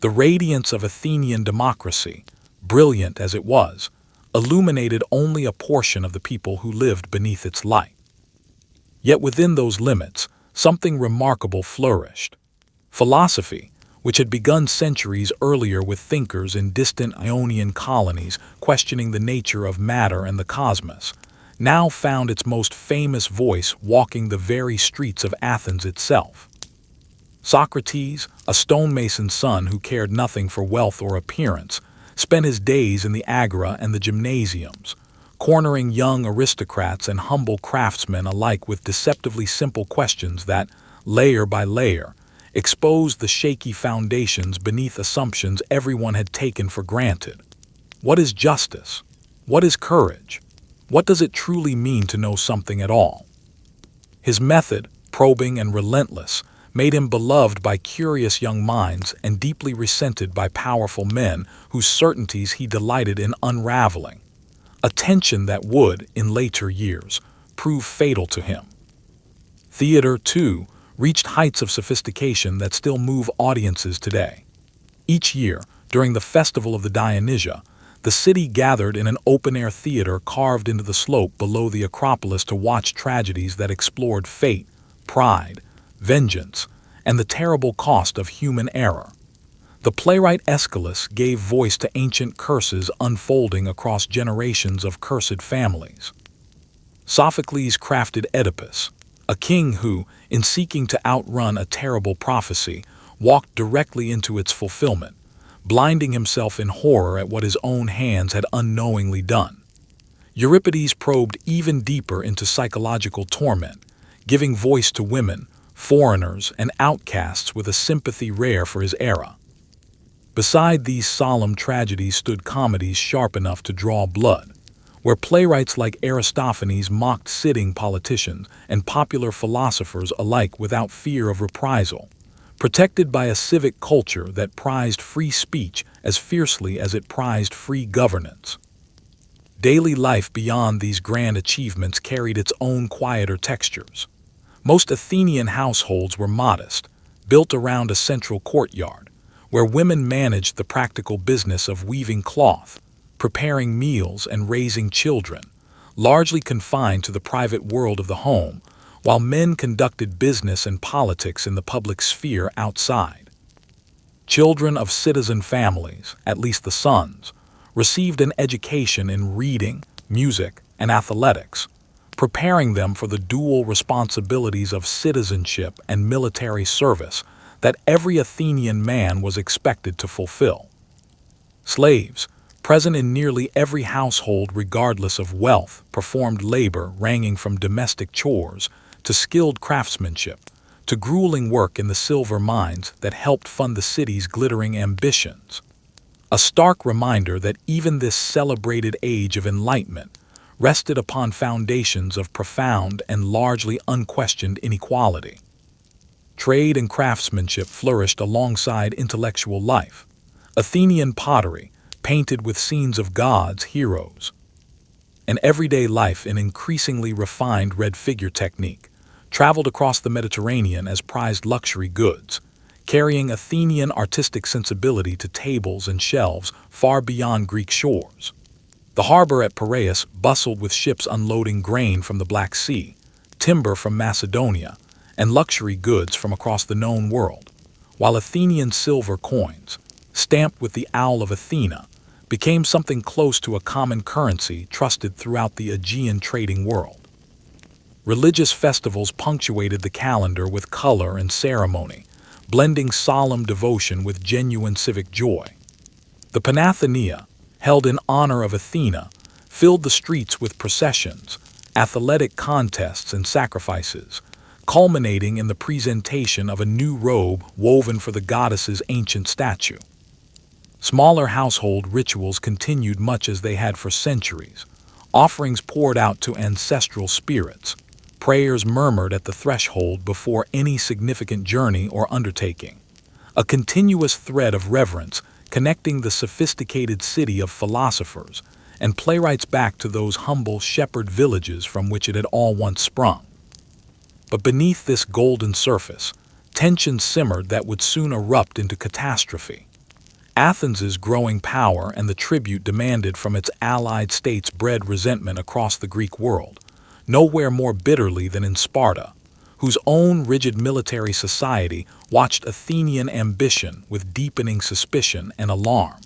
The radiance of Athenian democracy, brilliant as it was, illuminated only a portion of the people who lived beneath its light. Yet within those limits, something remarkable flourished. Philosophy, which had begun centuries earlier with thinkers in distant Ionian colonies questioning the nature of matter and the cosmos, now found its most famous voice walking the very streets of Athens itself. Socrates, a stonemason's son who cared nothing for wealth or appearance, spent his days in the agora and the gymnasiums, cornering young aristocrats and humble craftsmen alike with deceptively simple questions that, layer by layer, exposed the shaky foundations beneath assumptions everyone had taken for granted. What is justice? What is courage? What does it truly mean to know something at all? His method, probing and relentless, made him beloved by curious young minds and deeply resented by powerful men whose certainties he delighted in unraveling, a tension that would, in later years, prove fatal to him. Theater, too, reached heights of sophistication that still move audiences today. Each year, during the festival of the Dionysia, the city gathered in an open-air theater carved into the slope below the Acropolis to watch tragedies that explored fate, pride, vengeance, and the terrible cost of human error. The playwright Aeschylus gave voice to ancient curses unfolding across generations of cursed families. Sophocles crafted Oedipus, a king who, in seeking to outrun a terrible prophecy, walked directly into its fulfillment, blinding himself in horror at what his own hands had unknowingly done. Euripides probed even deeper into psychological torment, giving voice to women, foreigners, and outcasts with a sympathy rare for his era. Beside these solemn tragedies stood comedies sharp enough to draw blood, where playwrights like Aristophanes mocked sitting politicians and popular philosophers alike without fear of reprisal, protected by a civic culture that prized free speech as fiercely as it prized free governance. Daily life beyond these grand achievements carried its own quieter textures. Most Athenian households were modest, built around a central courtyard, where women managed the practical business of weaving cloth, preparing meals, and raising children, largely confined to the private world of the home, while men conducted business and politics in the public sphere outside. Children of citizen families, at least the sons, received an education in reading, music, and athletics, preparing them for the dual responsibilities of citizenship and military service that every Athenian man was expected to fulfill. Slaves, present in nearly every household regardless of wealth, performed labor ranging from domestic chores to skilled craftsmanship, to grueling work in the silver mines that helped fund the city's glittering ambitions. A stark reminder that even this celebrated age of enlightenment rested upon foundations of profound and largely unquestioned inequality. Trade and craftsmanship flourished alongside intellectual life. Athenian pottery, painted with scenes of gods, heroes, and everyday life in increasingly refined red figure technique, traveled across the Mediterranean as prized luxury goods, carrying Athenian artistic sensibility to tables and shelves far beyond Greek shores. The harbor at Piraeus bustled with ships unloading grain from the Black Sea, timber from Macedonia, and luxury goods from across the known world, while Athenian silver coins, stamped with the owl of Athena, became something close to a common currency trusted throughout the Aegean trading world. Religious festivals punctuated the calendar with color and ceremony, blending solemn devotion with genuine civic joy. The Panathenaea, held in honor of Athena, filled the streets with processions, athletic contests, and sacrifices, culminating in the presentation of a new robe woven for the goddess's ancient statue. Smaller household rituals continued much as they had for centuries. Offerings poured out to ancestral spirits, prayers murmured at the threshold before any significant journey or undertaking. A continuous thread of reverence connecting the sophisticated city of philosophers and playwrights back to those humble shepherd villages from which it had all once sprung. But beneath this golden surface, tensions simmered that would soon erupt into catastrophe. Athens's growing power and the tribute demanded from its allied states bred resentment across the Greek world, nowhere more bitterly than in Sparta, whose own rigid military society watched Athenian ambition with deepening suspicion and alarm.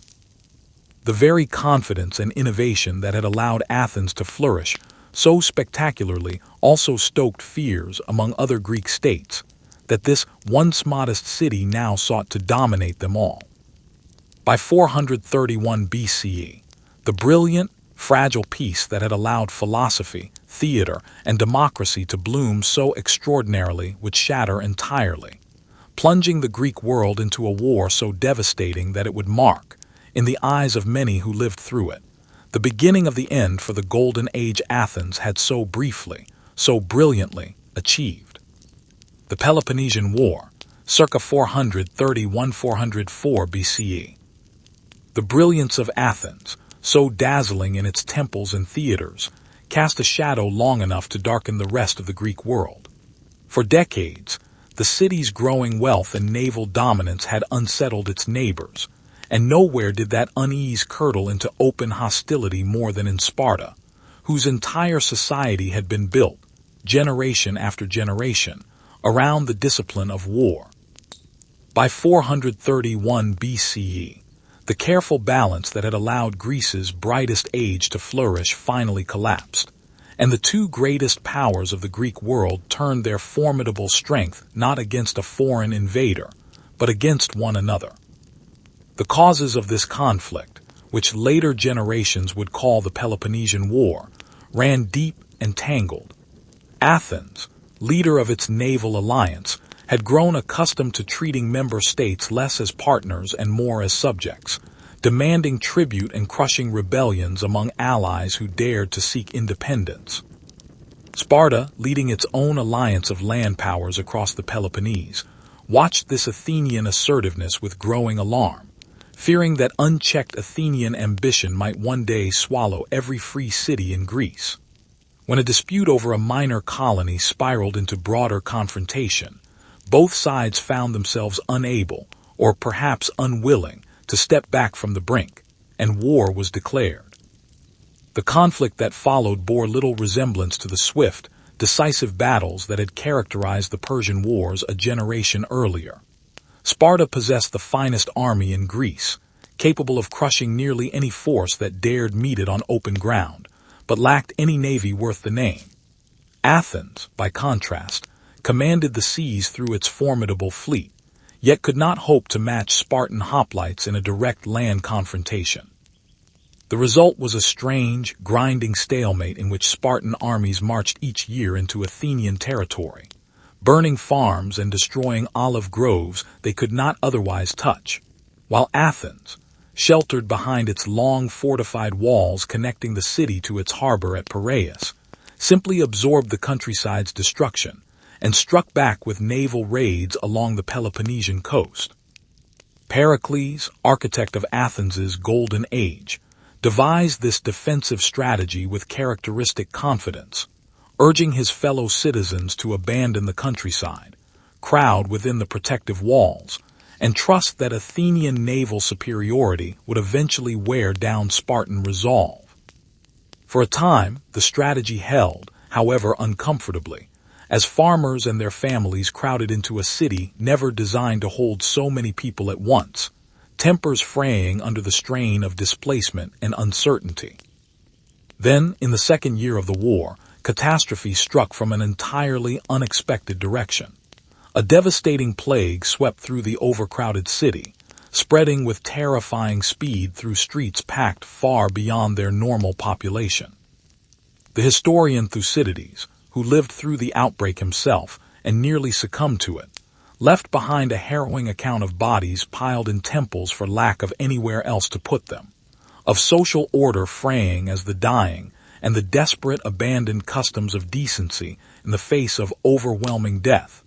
The very confidence and innovation that had allowed Athens to flourish so spectacularly also stoked fears among other Greek states that this once modest city now sought to dominate them all. By 431 BCE, the brilliant, fragile peace that had allowed philosophy, theater, and democracy to bloom so extraordinarily would shatter entirely, plunging the Greek world into a war so devastating that it would mark, in the eyes of many who lived through it, the beginning of the end for the Golden Age Athens had so briefly, so brilliantly achieved. The Peloponnesian War, circa 431–404 BCE. The brilliance of Athens, so dazzling in its temples and theaters, cast a shadow long enough to darken the rest of the Greek world. For decades, the city's growing wealth and naval dominance had unsettled its neighbors, and nowhere did that unease curdle into open hostility more than in Sparta, whose entire society had been built, generation after generation, around the discipline of war. By 431 BCE, the careful balance that had allowed Greece's brightest age to flourish finally collapsed, and the two greatest powers of the Greek world turned their formidable strength not against a foreign invader, but against one another. The causes of this conflict, which later generations would call the Peloponnesian War, ran deep and tangled. Athens, leader of its naval alliance, had grown accustomed to treating member states less as partners and more as subjects, demanding tribute and crushing rebellions among allies who dared to seek independence. Sparta, leading its own alliance of land powers across the Peloponnese, watched this Athenian assertiveness with growing alarm, fearing that unchecked Athenian ambition might one day swallow every free city in Greece. When a dispute over a minor colony spiraled into broader confrontation, both sides found themselves unable, or perhaps unwilling, to step back from the brink, and war was declared. The conflict that followed bore little resemblance to the swift, decisive battles that had characterized the Persian Wars a generation earlier. Sparta possessed the finest army in Greece, capable of crushing nearly any force that dared meet it on open ground, but lacked any navy worth the name. Athens, by contrast, commanded the seas through its formidable fleet, yet could not hope to match Spartan hoplites in a direct land confrontation. The result was a strange, grinding stalemate in which Spartan armies marched each year into Athenian territory, burning farms and destroying olive groves they could not otherwise touch, while Athens, sheltered behind its long fortified walls connecting the city to its harbor at Piraeus, simply absorbed the countryside's destruction and struck back with naval raids along the Peloponnesian coast. Pericles, architect of Athens's Golden Age, devised this defensive strategy with characteristic confidence, urging his fellow citizens to abandon the countryside, crowd within the protective walls, and trust that Athenian naval superiority would eventually wear down Spartan resolve. For a time, the strategy held, however uncomfortably, as farmers and their families crowded into a city never designed to hold so many people at once, tempers fraying under the strain of displacement and uncertainty. Then, in the second year of the war, catastrophe struck from an entirely unexpected direction. A devastating plague swept through the overcrowded city, spreading with terrifying speed through streets packed far beyond their normal population. The historian Thucydides, who lived through the outbreak himself and nearly succumbed to it, left behind a harrowing account of bodies piled in temples for lack of anywhere else to put them, of social order fraying as the dying, and the desperate abandoned customs of decency in the face of overwhelming death,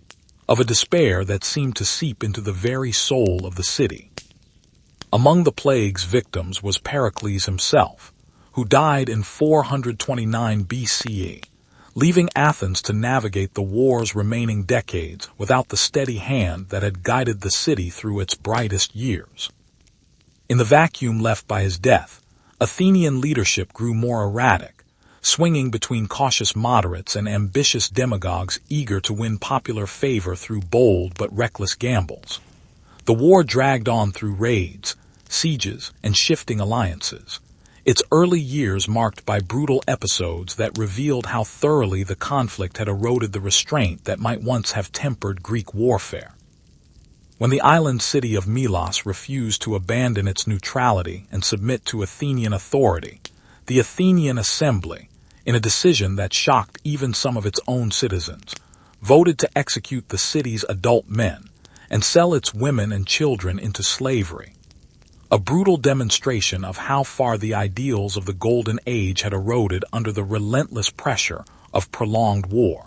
of a despair that seemed to seep into the very soul of the city. Among the plague's victims was Pericles himself, who died in 429 BCE, leaving Athens to navigate the war's remaining decades without the steady hand that had guided the city through its brightest years. In the vacuum left by his death, Athenian leadership grew more erratic, swinging between cautious moderates and ambitious demagogues eager to win popular favor through bold but reckless gambles. The war dragged on through raids, sieges, and shifting alliances, its early years marked by brutal episodes that revealed how thoroughly the conflict had eroded the restraint that might once have tempered Greek warfare. When the island city of Melos refused to abandon its neutrality and submit to Athenian authority, the Athenian assembly, in a decision that shocked even some of its own citizens, voted to execute the city's adult men and sell its women and children into slavery. A brutal demonstration of how far the ideals of the Golden Age had eroded under the relentless pressure of prolonged war.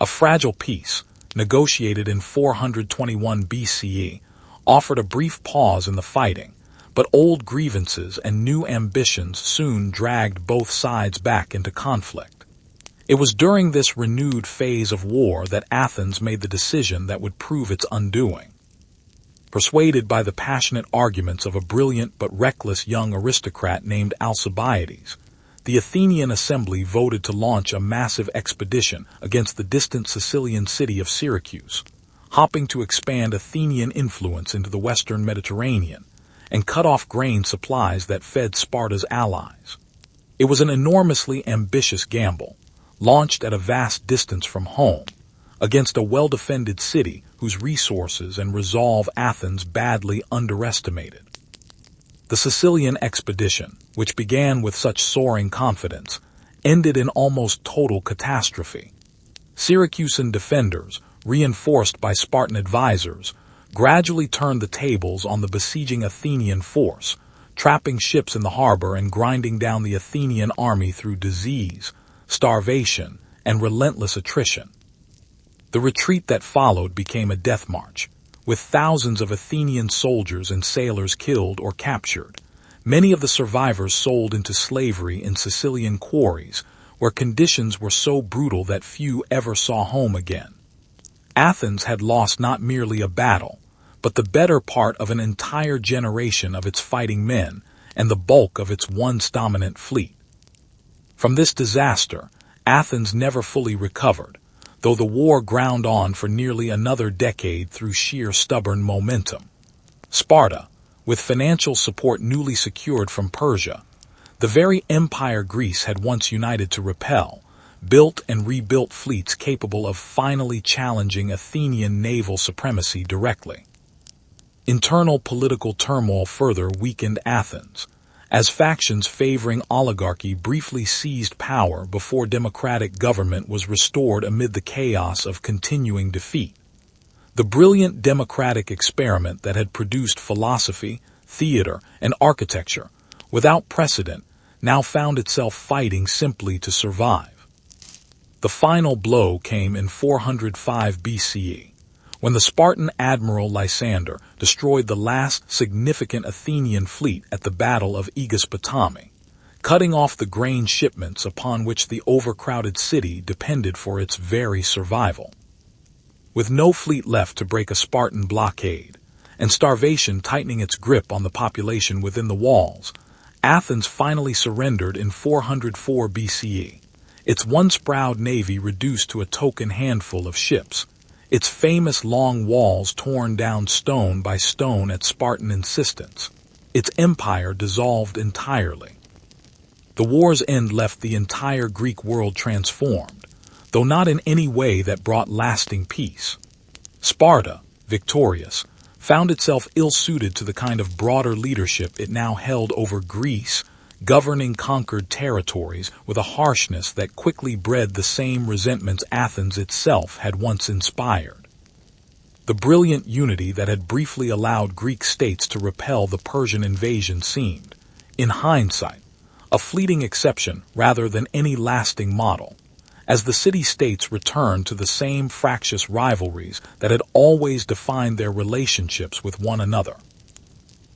A fragile peace, negotiated in 421 BCE, offered a brief pause in the fighting, but old grievances and new ambitions soon dragged both sides back into conflict. It was during this renewed phase of war that Athens made the decision that would prove its undoing. Persuaded by the passionate arguments of a brilliant but reckless young aristocrat named Alcibiades, the Athenian assembly voted to launch a massive expedition against the distant Sicilian city of Syracuse, hoping to expand Athenian influence into the western Mediterranean and cut off grain supplies that fed Sparta's allies. It was an enormously ambitious gamble, launched at a vast distance from home, against a well-defended city whose resources and resolve Athens badly underestimated. The Sicilian expedition, which began with such soaring confidence, ended in almost total catastrophe. Syracusan defenders, reinforced by Spartan advisors, gradually turned the tables on the besieging Athenian force, trapping ships in the harbor and grinding down the Athenian army through disease, starvation, and relentless attrition. The retreat that followed became a death march, with thousands of Athenian soldiers and sailors killed or captured, many of the survivors sold into slavery in Sicilian quarries, where conditions were so brutal that few ever saw home again. Athens had lost not merely a battle, but the better part of an entire generation of its fighting men and the bulk of its once dominant fleet. From this disaster, Athens never fully recovered, though the war ground on for nearly another decade through sheer stubborn momentum. Sparta, with financial support newly secured from Persia, the very empire Greece had once united to repel, built and rebuilt fleets capable of finally challenging Athenian naval supremacy directly. Internal political turmoil further weakened Athens, as factions favoring oligarchy briefly seized power before democratic government was restored amid the chaos of continuing defeat. The brilliant democratic experiment that had produced philosophy, theater, and architecture, without precedent, now found itself fighting simply to survive. The final blow came in 405 BCE, when the Spartan admiral Lysander destroyed the last significant Athenian fleet at the Battle of Aegispotami, cutting off the grain shipments upon which the overcrowded city depended for its very survival. With no fleet left to break a Spartan blockade, and starvation tightening its grip on the population within the walls, Athens finally surrendered in 404 BCE, its once proud navy reduced to a token handful of ships, its famous long walls torn down stone by stone at Spartan insistence, its empire dissolved entirely. The war's end left the entire Greek world transformed, though not in any way that brought lasting peace. Sparta, victorious, found itself ill-suited to the kind of broader leadership it now held over Greece, governing conquered territories with a harshness that quickly bred the same resentments Athens itself had once inspired. The brilliant unity that had briefly allowed Greek states to repel the Persian invasion seemed, in hindsight, a fleeting exception rather than any lasting model, as the city-states returned to the same fractious rivalries that had always defined their relationships with one another.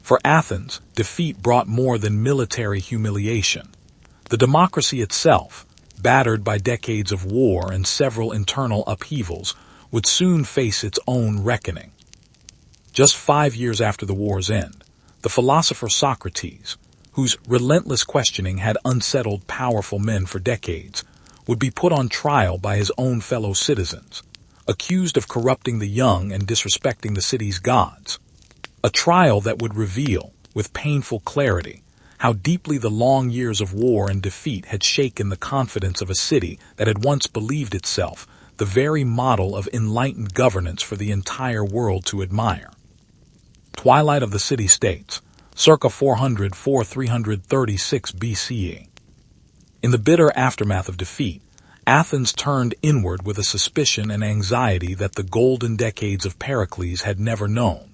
For Athens, defeat brought more than military humiliation. The democracy itself, battered by decades of war and several internal upheavals, would soon face its own reckoning. Just 5 years after the war's end, the philosopher Socrates, whose relentless questioning had unsettled powerful men for decades, would be put on trial by his own fellow citizens, accused of corrupting the young and disrespecting the city's gods. A trial that would reveal, with painful clarity, how deeply the long years of war and defeat had shaken the confidence of a city that had once believed itself the very model of enlightened governance for the entire world to admire. Twilight of the city-states, circa 400–336 BCE. In the bitter aftermath of defeat, Athens turned inward with a suspicion and anxiety that the golden decades of Pericles had never known.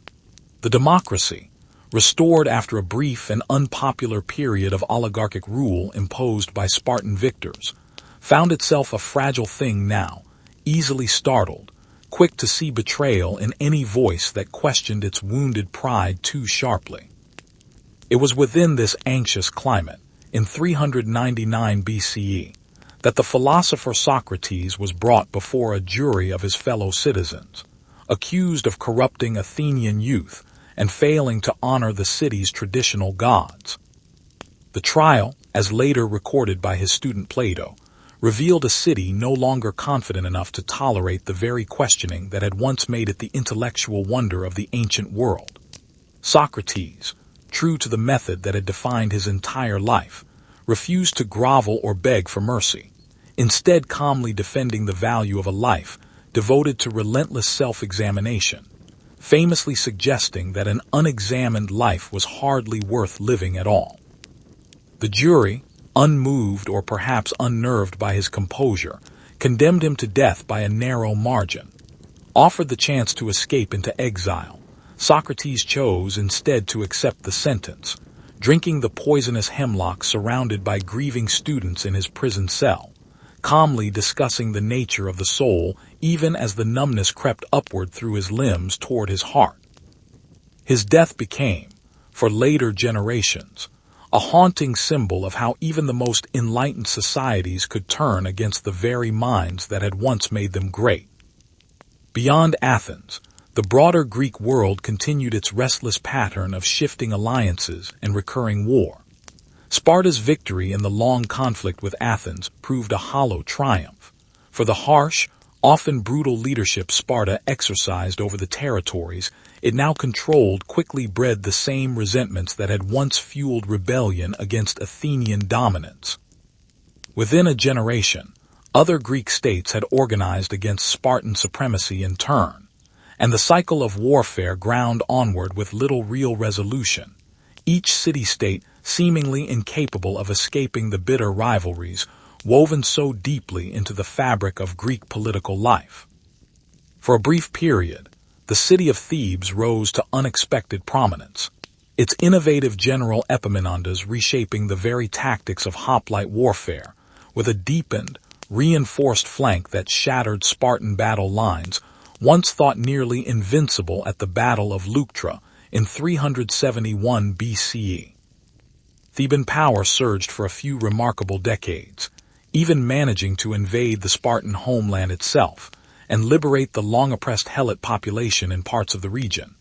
The democracy, restored after a brief and unpopular period of oligarchic rule imposed by Spartan victors, found itself a fragile thing now, easily startled, quick to see betrayal in any voice that questioned its wounded pride too sharply. It was within this anxious climate, in 399 BCE, that the philosopher Socrates was brought before a jury of his fellow citizens, accused of corrupting Athenian youth and failing to honor the city's traditional gods. The trial, as later recorded by his student Plato, revealed a city no longer confident enough to tolerate the very questioning that had once made it the intellectual wonder of the ancient world. Socrates, true to the method that had defined his entire life, refused to grovel or beg for mercy, instead calmly defending the value of a life devoted to relentless self-examination, famously suggesting that an unexamined life was hardly worth living at all. The jury, unmoved or perhaps unnerved by his composure, condemned him to death by a narrow margin. Offered the chance to escape into exile, Socrates chose instead to accept the sentence, drinking the poisonous hemlock surrounded by grieving students in his prison cell, calmly discussing the nature of the soul even as the numbness crept upward through his limbs toward his heart. His death became, for later generations, a haunting symbol of how even the most enlightened societies could turn against the very minds that had once made them great. Beyond Athens, the broader Greek world continued its restless pattern of shifting alliances and recurring war. Sparta's victory in the long conflict with Athens proved a hollow triumph, for the harsh, often brutal leadership Sparta exercised over the territories it now controlled quickly bred the same resentments that had once fueled rebellion against Athenian dominance. Within a generation, other Greek states had organized against Spartan supremacy in turn, and the cycle of warfare ground onward with little real resolution, each city-state seemingly incapable of escaping the bitter rivalries woven so deeply into the fabric of Greek political life. For a brief period, the city of Thebes rose to unexpected prominence, its innovative general Epaminondas reshaping the very tactics of hoplite warfare with a deepened, reinforced flank that shattered Spartan battle lines once thought nearly invincible at the Battle of Leuctra in 371 BCE. Theban power surged for a few remarkable decades, even managing to invade the Spartan homeland itself and liberate the long-oppressed Helot population in parts of the region,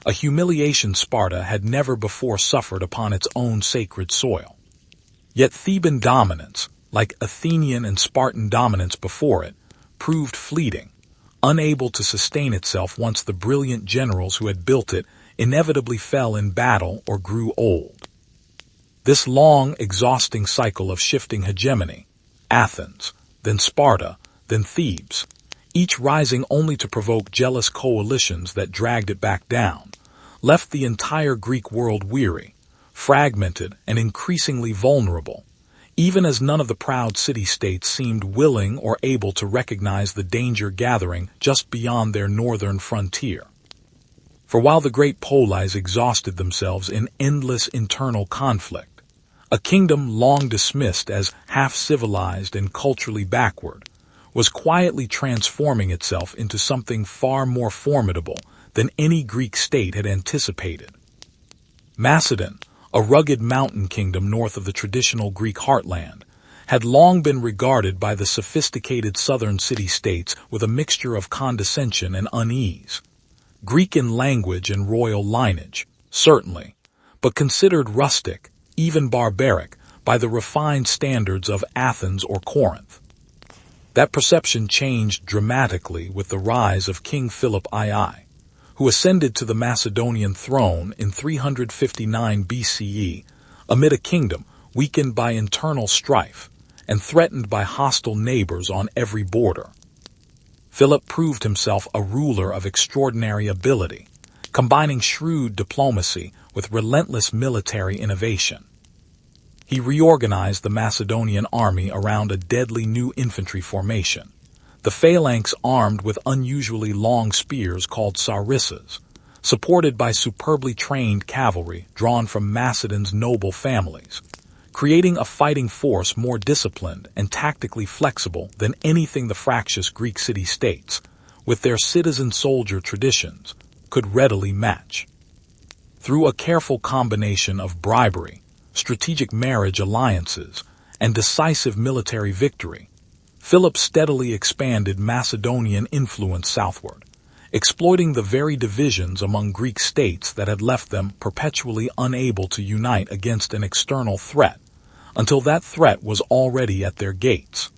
a humiliation Sparta had never before suffered upon its own sacred soil. Yet Theban dominance, like Athenian and Spartan dominance before it, proved fleeting, unable to sustain itself once the brilliant generals who had built it inevitably fell in battle or grew old. This long, exhausting cycle of shifting hegemony, Athens, then Sparta, then Thebes, each rising only to provoke jealous coalitions that dragged it back down, left the entire Greek world weary, fragmented, and increasingly vulnerable, even as none of the proud city-states seemed willing or able to recognize the danger gathering just beyond their northern frontier. For while the great Polis exhausted themselves in endless internal conflict, a kingdom long dismissed as half-civilized and culturally backward was quietly transforming itself into something far more formidable than any Greek state had anticipated. Macedon, a rugged mountain kingdom north of the traditional Greek heartland, had long been regarded by the sophisticated southern city-states with a mixture of condescension and unease. Greek in language and royal lineage, certainly, but considered rustic, even barbaric, by the refined standards of Athens or Corinth. That perception changed dramatically with the rise of King Philip II, who ascended to the Macedonian throne in 359 BCE amid a kingdom weakened by internal strife and threatened by hostile neighbors on every border. Philip proved himself a ruler of extraordinary ability, combining shrewd diplomacy with relentless military innovation. He reorganized the Macedonian army around a deadly new infantry formation, the phalanx armed with unusually long spears called sarissas, supported by superbly trained cavalry drawn from Macedon's noble families, creating a fighting force more disciplined and tactically flexible than anything the fractious Greek city-states, with their citizen-soldier traditions, could readily match. Through a careful combination of bribery, strategic marriage alliances, and decisive military victory, Philip steadily expanded Macedonian influence southward, exploiting the very divisions among Greek states that had left them perpetually unable to unite against an external threat, until that threat was already at their gates.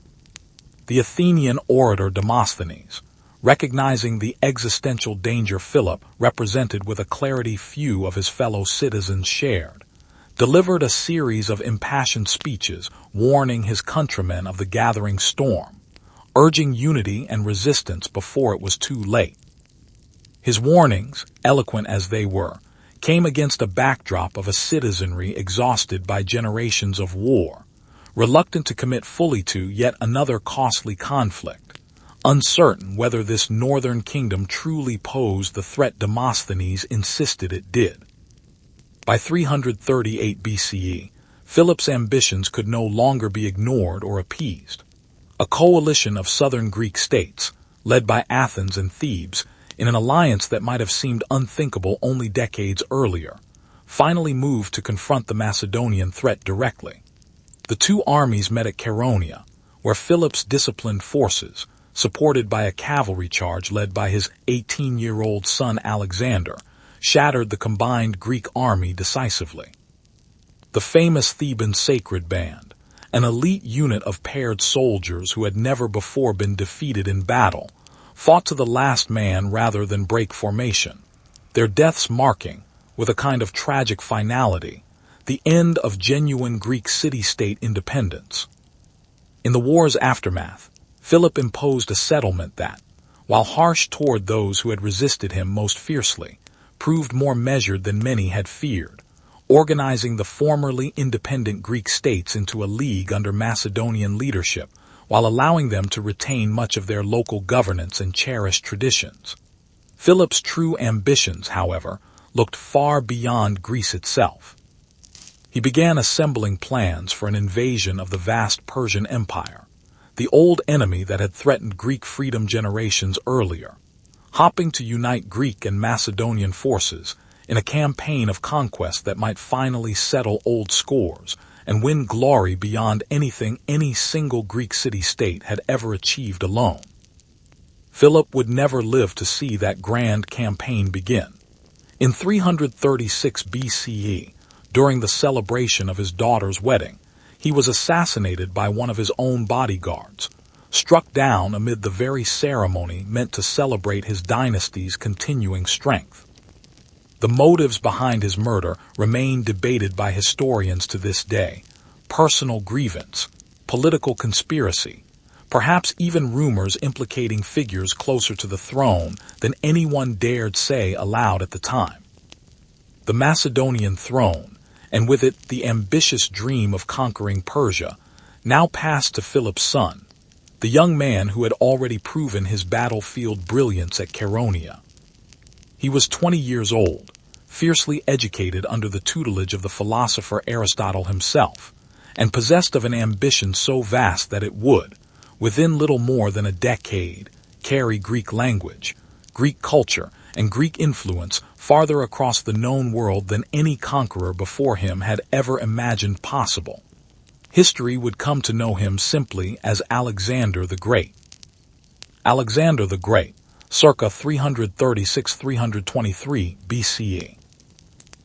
The Athenian orator Demosthenes, recognizing the existential danger Philip represented with a clarity few of his fellow citizens shared, delivered a series of impassioned speeches warning his countrymen of the gathering storm, urging unity and resistance before it was too late. His warnings, eloquent as they were, came against a backdrop of a citizenry exhausted by generations of war, reluctant to commit fully to yet another costly conflict, uncertain whether this northern kingdom truly posed the threat Demosthenes insisted it did. By 338 BCE, Philip's ambitions could no longer be ignored or appeased. A coalition of southern Greek states, led by Athens and Thebes, in an alliance that might have seemed unthinkable only decades earlier, finally moved to confront the Macedonian threat directly. The two armies met at Chaeronea, where Philip's disciplined forces, supported by a cavalry charge led by his 18-year-old son Alexander, shattered the combined Greek army decisively. The famous Theban Sacred Band, an elite unit of paired soldiers who had never before been defeated in battle, fought to the last man rather than break formation, their deaths marking, with a kind of tragic finality, the end of genuine Greek city-state independence. In the war's aftermath, Philip imposed a settlement that, while harsh toward those who had resisted him most fiercely, proved more measured than many had feared, organizing the formerly independent Greek states into a league under Macedonian leadership, while allowing them to retain much of their local governance and cherished traditions. Philip's true ambitions, however, looked far beyond Greece itself. He began assembling plans for an invasion of the vast Persian Empire, the old enemy that had threatened Greek freedom generations earlier, hoping to unite Greek and Macedonian forces in a campaign of conquest that might finally settle old scores and win glory beyond anything any single Greek city-state had ever achieved alone. Philip would never live to see that grand campaign begin. In 336 BCE, during the celebration of his daughter's wedding, he was assassinated by one of his own bodyguards, struck down amid the very ceremony meant to celebrate his dynasty's continuing strength. The motives behind his murder remain debated by historians to this day: personal grievance, political conspiracy, perhaps even rumors implicating figures closer to the throne than anyone dared say aloud at the time. The Macedonian throne, and with it the ambitious dream of conquering Persia, now passed to Philip's son, the young man who had already proven his battlefield brilliance at Chaeronea. He was 20 years old, fiercely educated under the tutelage of the philosopher Aristotle himself, and possessed of an ambition so vast that it would, within little more than a decade, carry Greek language, Greek culture, and Greek influence farther across the known world than any conqueror before him had ever imagined possible. History would come to know him simply as Alexander the Great. Alexander the Great, circa 336-323 BCE.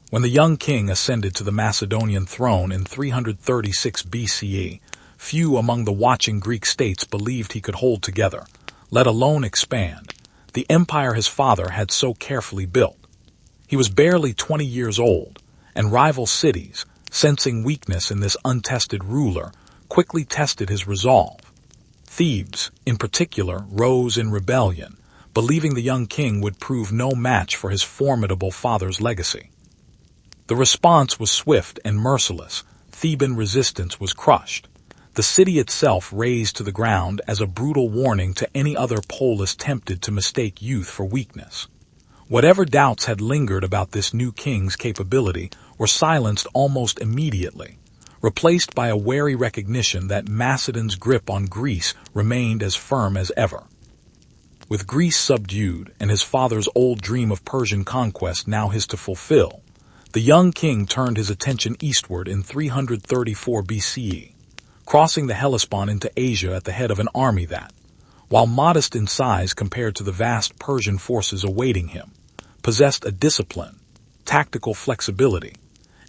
When the young king ascended to the Macedonian throne in 336 BCE, few among the watching Greek states believed he could hold together, let alone expand, the empire his father had so carefully built. He was barely 20 years old, and rival cities, sensing weakness in this untested ruler, quickly tested his resolve. Thebes, in particular, rose in rebellion, believing the young king would prove no match for his formidable father's legacy. The response was swift and merciless. Theban resistance was crushed. The city itself razed to the ground as a brutal warning to any other Polis tempted to mistake youth for weakness. Whatever doubts had lingered about this new king's capability were silenced almost immediately, replaced by a wary recognition that Macedon's grip on Greece remained as firm as ever. With Greece subdued and his father's old dream of Persian conquest now his to fulfill, the young king turned his attention eastward in 334 BCE, crossing the Hellespont into Asia at the head of an army that, while modest in size compared to the vast Persian forces awaiting him, possessed a discipline, tactical flexibility,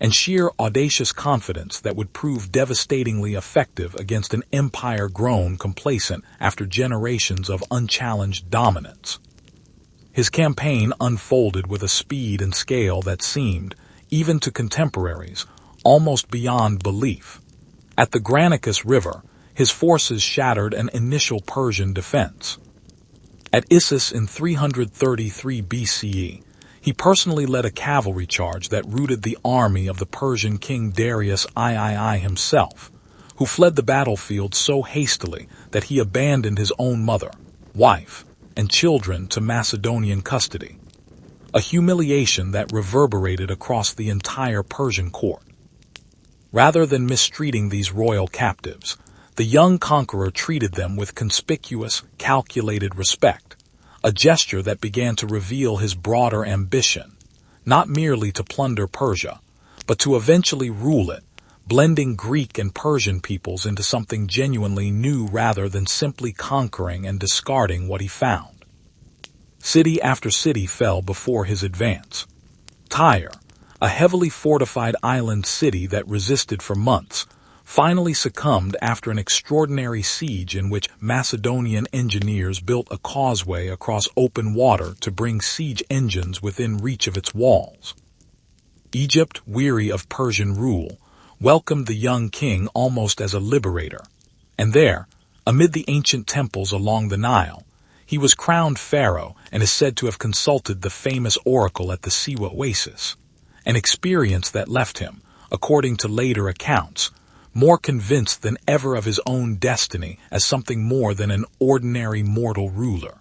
and sheer audacious confidence that would prove devastatingly effective against an empire grown complacent after generations of unchallenged dominance. His campaign unfolded with a speed and scale that seemed, even to contemporaries, almost beyond belief. At the Granicus River, his forces shattered an initial Persian defense. At Issus in 333 BCE, he personally led a cavalry charge that routed the army of the Persian king Darius III himself, who fled the battlefield so hastily that he abandoned his own mother, wife, and children to Macedonian custody, a humiliation that reverberated across the entire Persian court. Rather than mistreating these royal captives, the young conqueror treated them with conspicuous, calculated respect, a gesture that began to reveal his broader ambition, not merely to plunder Persia, but to eventually rule it, blending Greek and Persian peoples into something genuinely new rather than simply conquering and discarding what he found. City after city fell before his advance. Tyre, a heavily fortified island city that resisted for months, finally succumbed after an extraordinary siege in which Macedonian engineers built a causeway across open water to bring siege engines within reach of its walls. Egypt, weary of Persian rule, welcomed the young king almost as a liberator, and there, amid the ancient temples along the Nile, he was crowned pharaoh and is said to have consulted the famous oracle at the Siwa oasis, an experience that left him, according to later accounts, more convinced than ever of his own destiny as something more than an ordinary mortal ruler.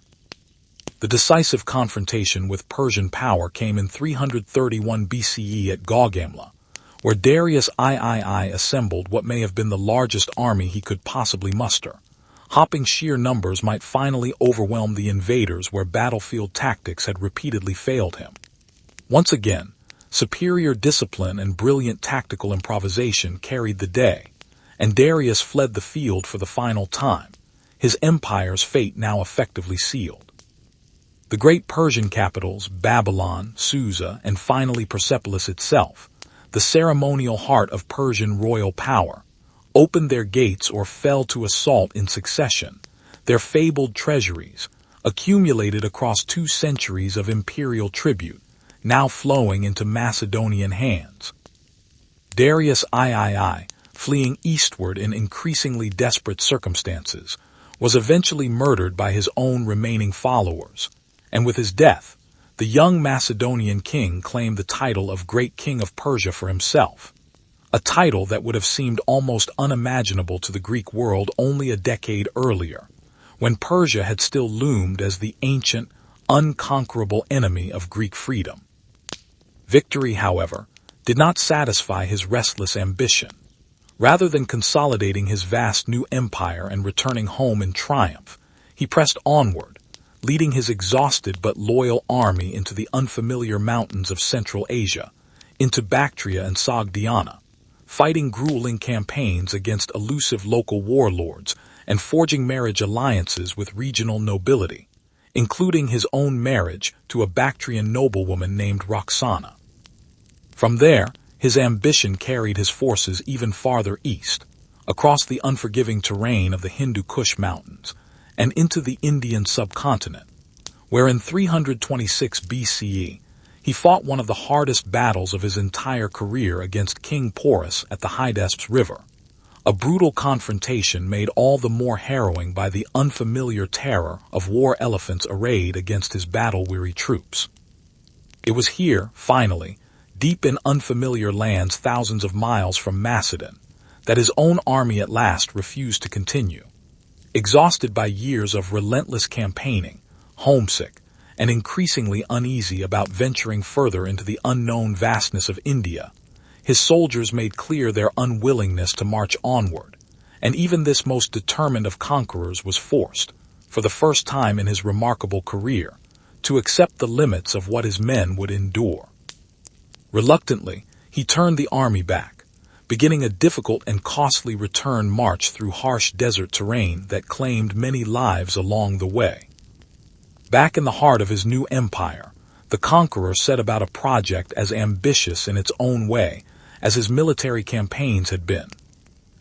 The decisive confrontation with Persian power came in 331 BCE at Gaugamela, where Darius III assembled what may have been the largest army he could possibly muster. Hopping sheer numbers might finally overwhelm the invaders where battlefield tactics had repeatedly failed him. Once again, superior discipline and brilliant tactical improvisation carried the day, and Darius fled the field for the final time, his empire's fate now effectively sealed. The great Persian capitals, Babylon, Susa, and finally Persepolis itself, the ceremonial heart of Persian royal power, opened their gates or fell to assault in succession, their fabled treasuries, accumulated across 2 centuries of imperial tribute, now flowing into Macedonian hands. Darius III, fleeing eastward in increasingly desperate circumstances, was eventually murdered by his own remaining followers, and with his death, the young Macedonian king claimed the title of Great King of Persia for himself, a title that would have seemed almost unimaginable to the Greek world only a decade earlier, when Persia had still loomed as the ancient, unconquerable enemy of Greek freedom. Victory, however, did not satisfy his restless ambition. Rather than consolidating his vast new empire and returning home in triumph, he pressed onward, leading his exhausted but loyal army into the unfamiliar mountains of Central Asia, into Bactria and Sogdiana, fighting grueling campaigns against elusive local warlords and forging marriage alliances with regional nobility, including his own marriage to a Bactrian noblewoman named Roxana. From there, his ambition carried his forces even farther east, across the unforgiving terrain of the Hindu Kush Mountains, and into the Indian subcontinent, where in 326 BCE He fought one of the hardest battles of his entire career against King Polis at the Hydaspes River, a brutal confrontation made all the more harrowing by the unfamiliar terror of war elephants arrayed against his battle-weary troops. It was here, finally, deep in unfamiliar lands thousands of miles from Macedon, that his own army at last refused to continue. Exhausted by years of relentless campaigning, homesick, and increasingly uneasy about venturing further into the unknown vastness of India, his soldiers made clear their unwillingness to march onward, and even this most determined of conquerors was forced, for the first time in his remarkable career, to accept the limits of what his men would endure. Reluctantly, he turned the army back, beginning a difficult and costly return march through harsh desert terrain that claimed many lives along the way. Back in the heart of his new empire, the conqueror set about a project as ambitious in its own way as his military campaigns had been,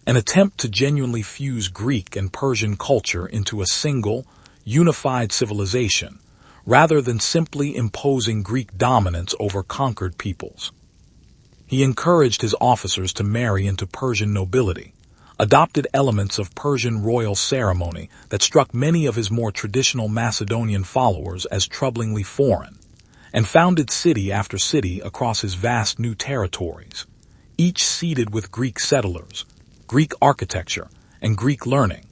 an attempt to genuinely fuse Greek and Persian culture into a single, unified civilization, rather than simply imposing Greek dominance over conquered peoples. He encouraged his officers to marry into Persian nobility, adopted elements of Persian royal ceremony that struck many of his more traditional Macedonian followers as troublingly foreign, and founded city after city across his vast new territories, each seeded with Greek settlers, Greek architecture, and Greek learning,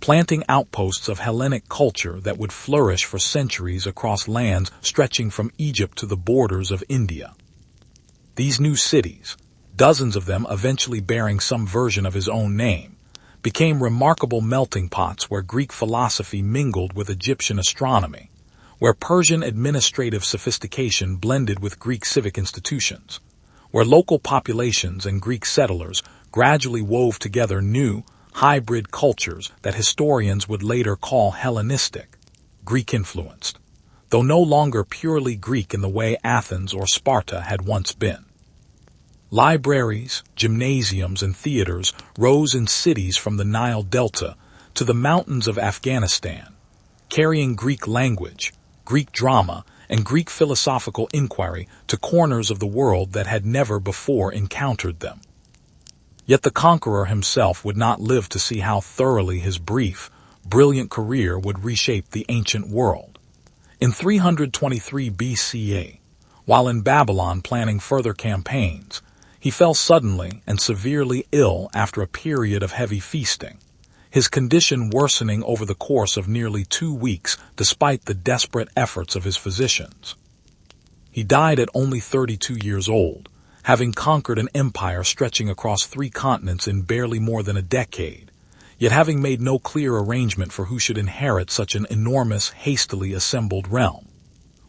planting outposts of Hellenic culture that would flourish for centuries across lands stretching from Egypt to the borders of India. These new cities, dozens of them eventually bearing some version of his own name, became remarkable melting pots where Greek philosophy mingled with Egyptian astronomy, where Persian administrative sophistication blended with Greek civic institutions, where local populations and Greek settlers gradually wove together new, hybrid cultures that historians would later call Hellenistic, Greek-influenced, though no longer purely Greek in the way Athens or Sparta had once been. Libraries, gymnasiums, and theaters rose in cities from the Nile Delta to the mountains of Afghanistan, carrying Greek language, Greek drama, and Greek philosophical inquiry to corners of the world that had never before encountered them. Yet the conqueror himself would not live to see how thoroughly his brief, brilliant career would reshape the ancient world. In 323 BCE, while in Babylon planning further campaigns, he fell suddenly and severely ill after a period of heavy feasting, his condition worsening over the course of nearly 2 weeks despite the desperate efforts of his physicians. He died at only 32 years old, having conquered an empire stretching across 3 continents in barely more than a decade, yet having made no clear arrangement for who should inherit such an enormous, hastily assembled realm.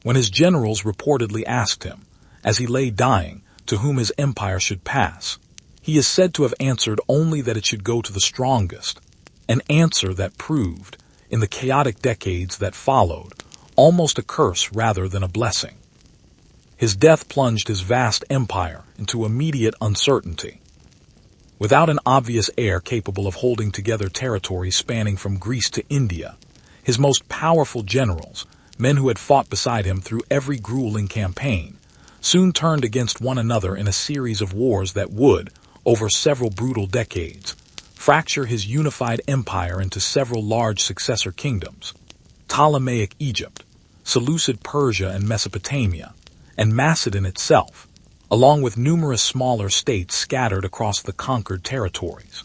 When his generals reportedly asked him, as he lay dying, to whom his empire should pass, he is said to have answered only that it should go to the strongest, an answer that proved, in the chaotic decades that followed, almost a curse rather than a blessing. His death plunged his vast empire into immediate uncertainty. Without an obvious heir capable of holding together territories spanning from Greece to India, his most powerful generals, men who had fought beside him through every grueling campaign, soon turned against one another in a series of wars that would, over several brutal decades, fracture his unified empire into several large successor kingdoms: Ptolemaic Egypt, Seleucid Persia and Mesopotamia, and Macedon itself, along with numerous smaller states scattered across the conquered territories.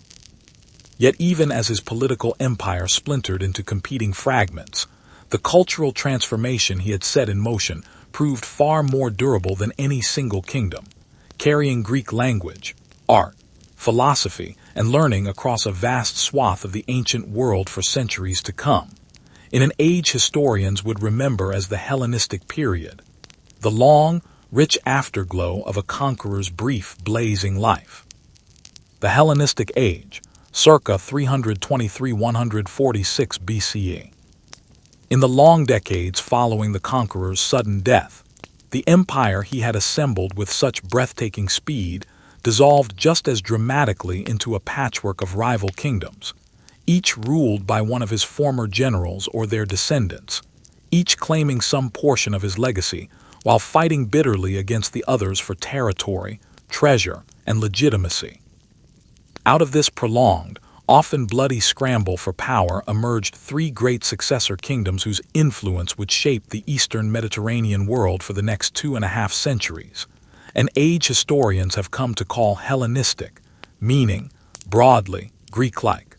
Yet even as his political empire splintered into competing fragments, the cultural transformation he had set in motion proved far more durable than any single kingdom, carrying Greek language, art, philosophy, and learning across a vast swath of the ancient world for centuries to come, in an age historians would remember as the Hellenistic period, the long, rich afterglow of a conqueror's brief, blazing life. The Hellenistic Age, circa 323–146 BCE. In the long decades following the conqueror's sudden death, the empire he had assembled with such breathtaking speed dissolved just as dramatically into a patchwork of rival kingdoms, each ruled by one of his former generals or their descendants, each claiming some portion of his legacy, while fighting bitterly against the others for territory, treasure, and legitimacy. Out of this prolonged, often bloody scramble for power emerged three great successor kingdoms whose influence would shape the Eastern Mediterranean world for the next 2.5 centuries, an age historians have come to call Hellenistic, meaning, broadly, Greek-like.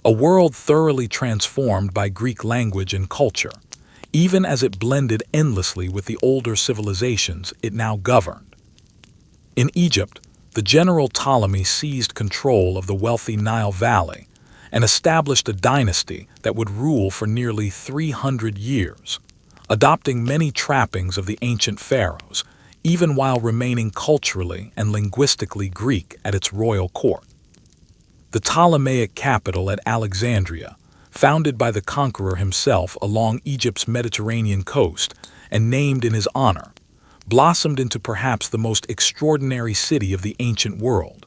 A world thoroughly transformed by Greek language and culture, even as it blended endlessly with the older civilizations it now governed. In Egypt, the general Ptolemy seized control of the wealthy Nile Valley and established a dynasty that would rule for nearly 300 years, adopting many trappings of the ancient pharaohs, even while remaining culturally and linguistically Greek at its royal court. The Ptolemaic capital at Alexandria, founded by the conqueror himself along Egypt's Mediterranean coast and named in his honor, blossomed into perhaps the most extraordinary city of the ancient world,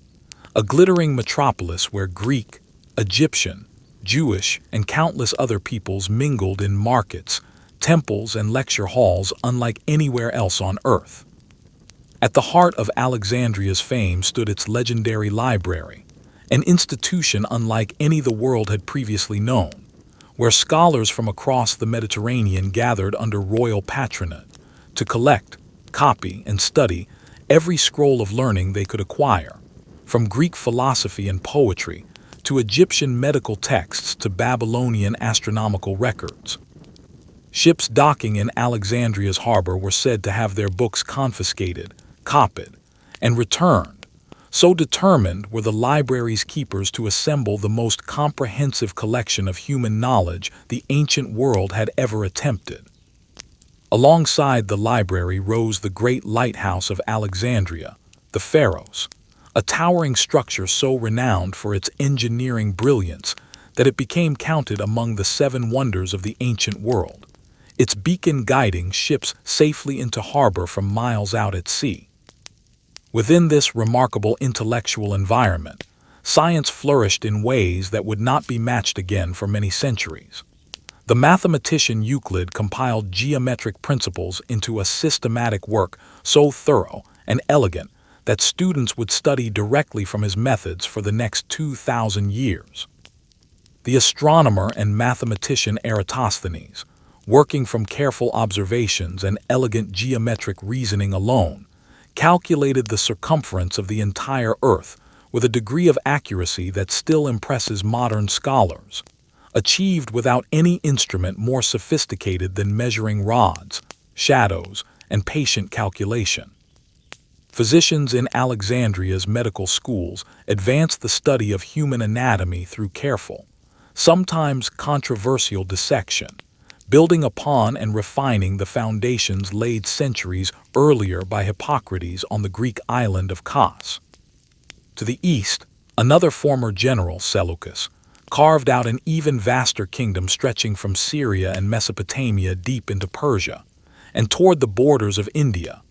a glittering metropolis where Greek, Egyptian, Jewish, and countless other peoples mingled in markets, temples, and lecture halls unlike anywhere else on earth. At the heart of Alexandria's fame stood its legendary library, an institution unlike any the world had previously known, where scholars from across the Mediterranean gathered under royal patronage to collect, copy, and study every scroll of learning they could acquire, from Greek philosophy and poetry to Egyptian medical texts to Babylonian astronomical records. Ships docking in Alexandria's harbor were said to have their books confiscated, copied, and returned. So determined were the library's keepers to assemble the most comprehensive collection of human knowledge the ancient world had ever attempted. Alongside the library rose the great lighthouse of Alexandria, the Pharos, a towering structure so renowned for its engineering brilliance that it became counted among the 7 wonders of the ancient world, its beacon guiding ships safely into harbor from miles out at sea. Within this remarkable intellectual environment, science flourished in ways that would not be matched again for many centuries. The mathematician Euclid compiled geometric principles into a systematic work so thorough and elegant that students would study directly from his methods for the next 2,000 years. The astronomer and mathematician Eratosthenes, working from careful observations and elegant geometric reasoning alone, calculated the circumference of the entire Earth with a degree of accuracy that still impresses modern scholars, achieved without any instrument more sophisticated than measuring rods, shadows, and patient calculation. Physicians in Alexandria's medical schools advanced the study of human anatomy through careful, sometimes controversial dissection, building upon and refining the foundations laid centuries earlier by Hippocrates on the Greek island of Kos. To the east, another former general, Seleucus, carved out an even vaster kingdom stretching from Syria and Mesopotamia deep into Persia, and toward the borders of India,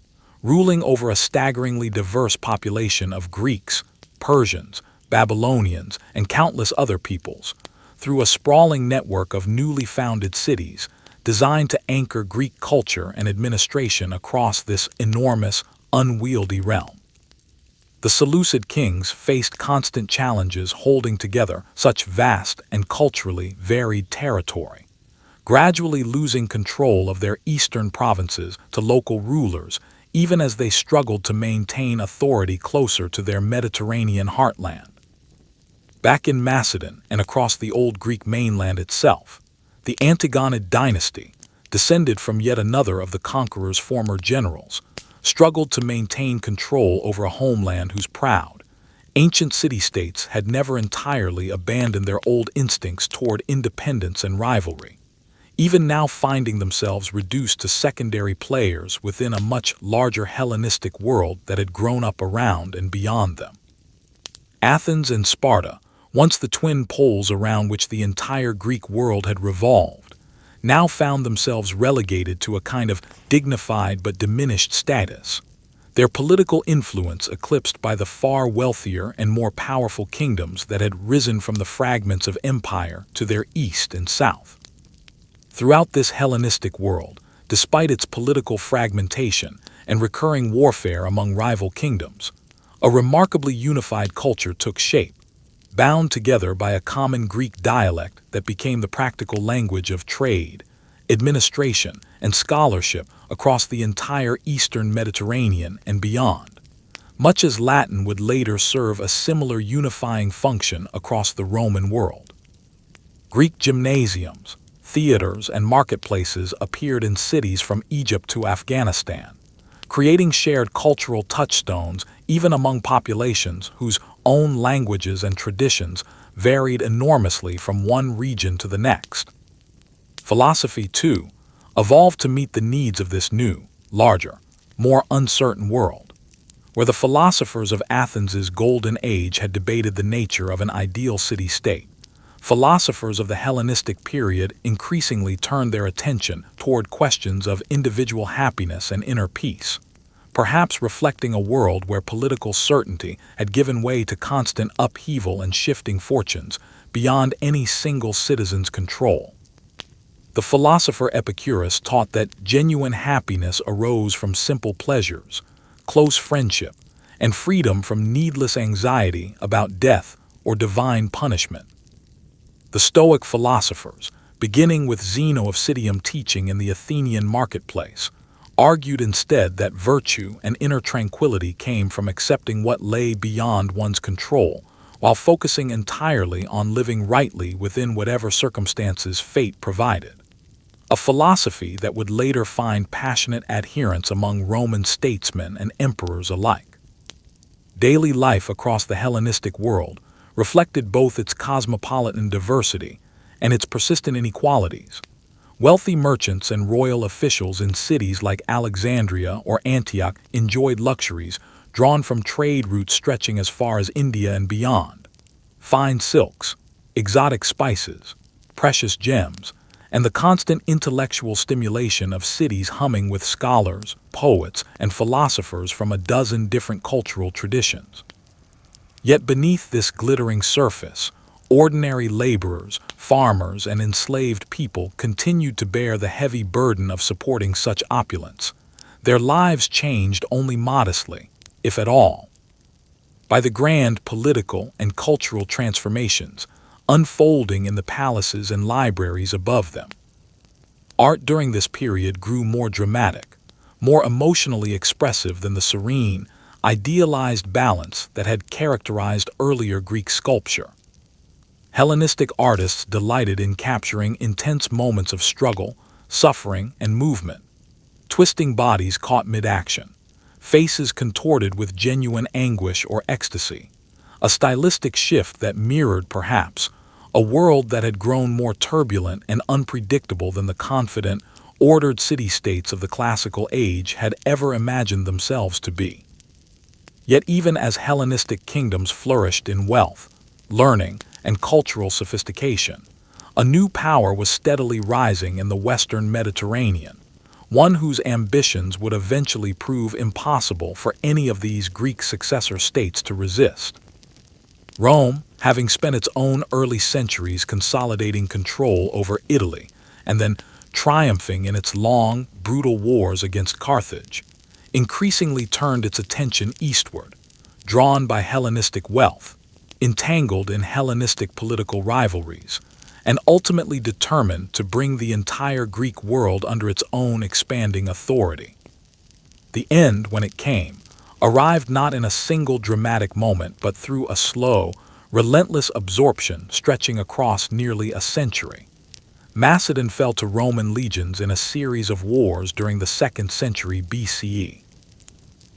ruling over a staggeringly diverse population of Greeks, Persians, Babylonians, and countless other peoples, through a sprawling network of newly founded cities designed to anchor Greek culture and administration across this enormous, unwieldy realm. The Seleucid kings faced constant challenges holding together such vast and culturally varied territory, gradually losing control of their eastern provinces to local rulers even as they struggled to maintain authority closer to their Mediterranean heartland. Back in Macedon and across the old Greek mainland itself, the Antigonid dynasty, descended from yet another of the conqueror's former generals, struggled to maintain control over a homeland whose proud, ancient city-states had never entirely abandoned their old instincts toward independence and rivalry, even now finding themselves reduced to secondary players within a much larger Hellenistic world that had grown up around and beyond them. Athens and Sparta, once the twin poles around which the entire Greek world had revolved, now found themselves relegated to a kind of dignified but diminished status, their political influence eclipsed by the far wealthier and more powerful kingdoms that had risen from the fragments of empire to their east and south. Throughout this Hellenistic world, despite its political fragmentation and recurring warfare among rival kingdoms. A remarkably unified culture took shape, bound together by a common Greek dialect that became the practical language of trade, administration, and scholarship across the entire Eastern Mediterranean and beyond, much as Latin would later serve a similar unifying function across the Roman world. Greek gymnasiums, theaters, and marketplaces appeared in cities from Egypt to Afghanistan, creating shared cultural touchstones even among populations whose own languages and traditions varied enormously from one region to the next. Philosophy, too, evolved to meet the needs of this new, larger, more uncertain world, where the philosophers of Athens' golden age had debated the nature of an ideal city-state. Philosophers of the Hellenistic period increasingly turned their attention toward questions of individual happiness and inner peace, perhaps reflecting a world where political certainty had given way to constant upheaval and shifting fortunes beyond any single citizen's control. The philosopher Epicurus taught that genuine happiness arose from simple pleasures, close friendship, and freedom from needless anxiety about death or divine punishment. The Stoic philosophers, beginning with Zeno of Citium teaching in the Athenian marketplace, argued instead that virtue and inner tranquility came from accepting what lay beyond one's control, while focusing entirely on living rightly within whatever circumstances fate provided. A philosophy that would later find passionate adherents among Roman statesmen and emperors alike. Daily life across the Hellenistic world reflected both its cosmopolitan diversity and its persistent inequalities. Wealthy merchants and royal officials in cities like Alexandria or Antioch enjoyed luxuries drawn from trade routes stretching as far as India and beyond. Fine silks, exotic spices, precious gems, and the constant intellectual stimulation of cities humming with scholars, poets, and philosophers from a dozen different cultural traditions. Yet beneath this glittering surface, ordinary laborers, farmers, and enslaved people continued to bear the heavy burden of supporting such opulence. Their lives changed only modestly, if at all, by the grand political and cultural transformations unfolding in the palaces and libraries above them. Art during this period grew more dramatic, more emotionally expressive than the serene, idealized balance that had characterized earlier Greek sculpture. Hellenistic artists delighted in capturing intense moments of struggle, suffering, and movement. Twisting bodies caught mid-action, faces contorted with genuine anguish or ecstasy, a stylistic shift that mirrored, perhaps, a world that had grown more turbulent and unpredictable than the confident, ordered city-states of the classical age had ever imagined themselves to be. Yet even as Hellenistic kingdoms flourished in wealth, learning, and cultural sophistication, a new power was steadily rising in the Western Mediterranean, one whose ambitions would eventually prove impossible for any of these Greek successor states to resist. Rome, having spent its own early centuries consolidating control over Italy and then triumphing in its long, brutal wars against Carthage, increasingly turned its attention eastward, drawn by Hellenistic wealth, entangled in Hellenistic political rivalries, and ultimately determined to bring the entire Greek world under its own expanding authority. The end, when it came, arrived not in a single dramatic moment but through a slow, relentless absorption stretching across nearly a century. Macedon fell to Roman legions in a series of wars during the 2nd century BCE.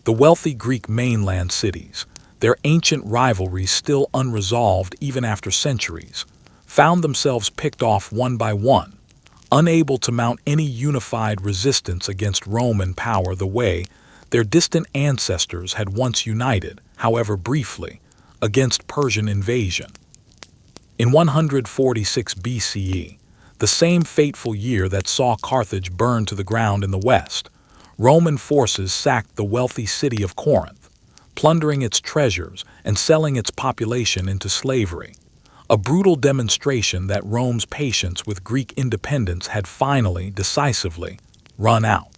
The wealthy Greek mainland cities, their ancient rivalries still unresolved even after centuries, found themselves picked off one by one, unable to mount any unified resistance against Roman power the way their distant ancestors had once united, however briefly, against Persian invasion. In 146 BCE, the same fateful year that saw Carthage burn to the ground in the west, Roman forces sacked the wealthy city of Corinth, plundering its treasures and selling its population into slavery, a brutal demonstration that Rome's patience with Greek independence had finally, decisively, run out.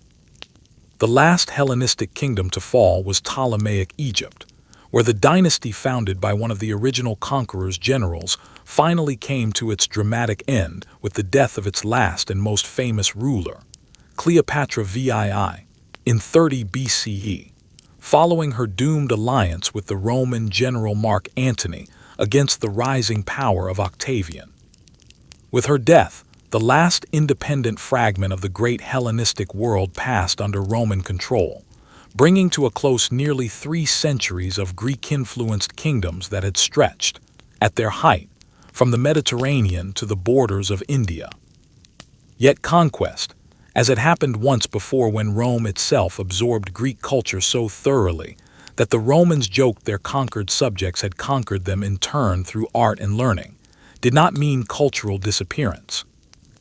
The last Hellenistic kingdom to fall was Ptolemaic Egypt, where the dynasty founded by one of the original conqueror's generals finally came to its dramatic end with the death of its last and most famous ruler, Cleopatra VII, in 30 BCE, following her doomed alliance with the Roman general Mark Antony against the rising power of Octavian. With her death, the last independent fragment of the great Hellenistic world passed under Roman control, bringing to a close nearly 3 centuries of Greek-influenced kingdoms that had stretched, at their height, from the Mediterranean to the borders of India. Yet conquest, as it happened once before when Rome itself absorbed Greek culture so thoroughly that the Romans joked their conquered subjects had conquered them in turn through art and learning, did not mean cultural disappearance.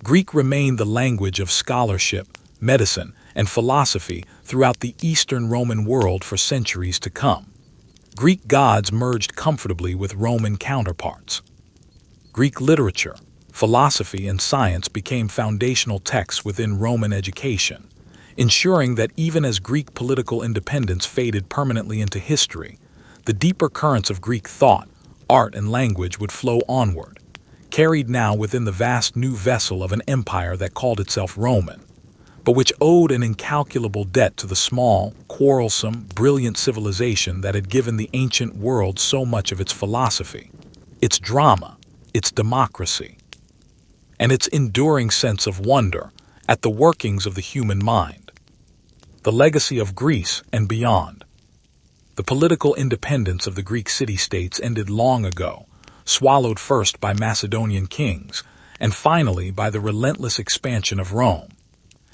Greek remained the language of scholarship, medicine, and philosophy throughout the Eastern Roman world for centuries to come. Greek gods merged comfortably with Roman counterparts. Greek literature, philosophy, and science became foundational texts within Roman education, ensuring that even as Greek political independence faded permanently into history, the deeper currents of Greek thought, art, and language would flow onward, carried now within the vast new vessel of an empire that called itself Roman, but which owed an incalculable debt to the small, quarrelsome, brilliant civilization that had given the ancient world so much of its philosophy, its drama, its democracy, and its enduring sense of wonder at the workings of the human mind. The legacy of Greece and beyond. The political independence of the Greek city-states ended long ago, swallowed first by Macedonian kings, and finally by the relentless expansion of Rome.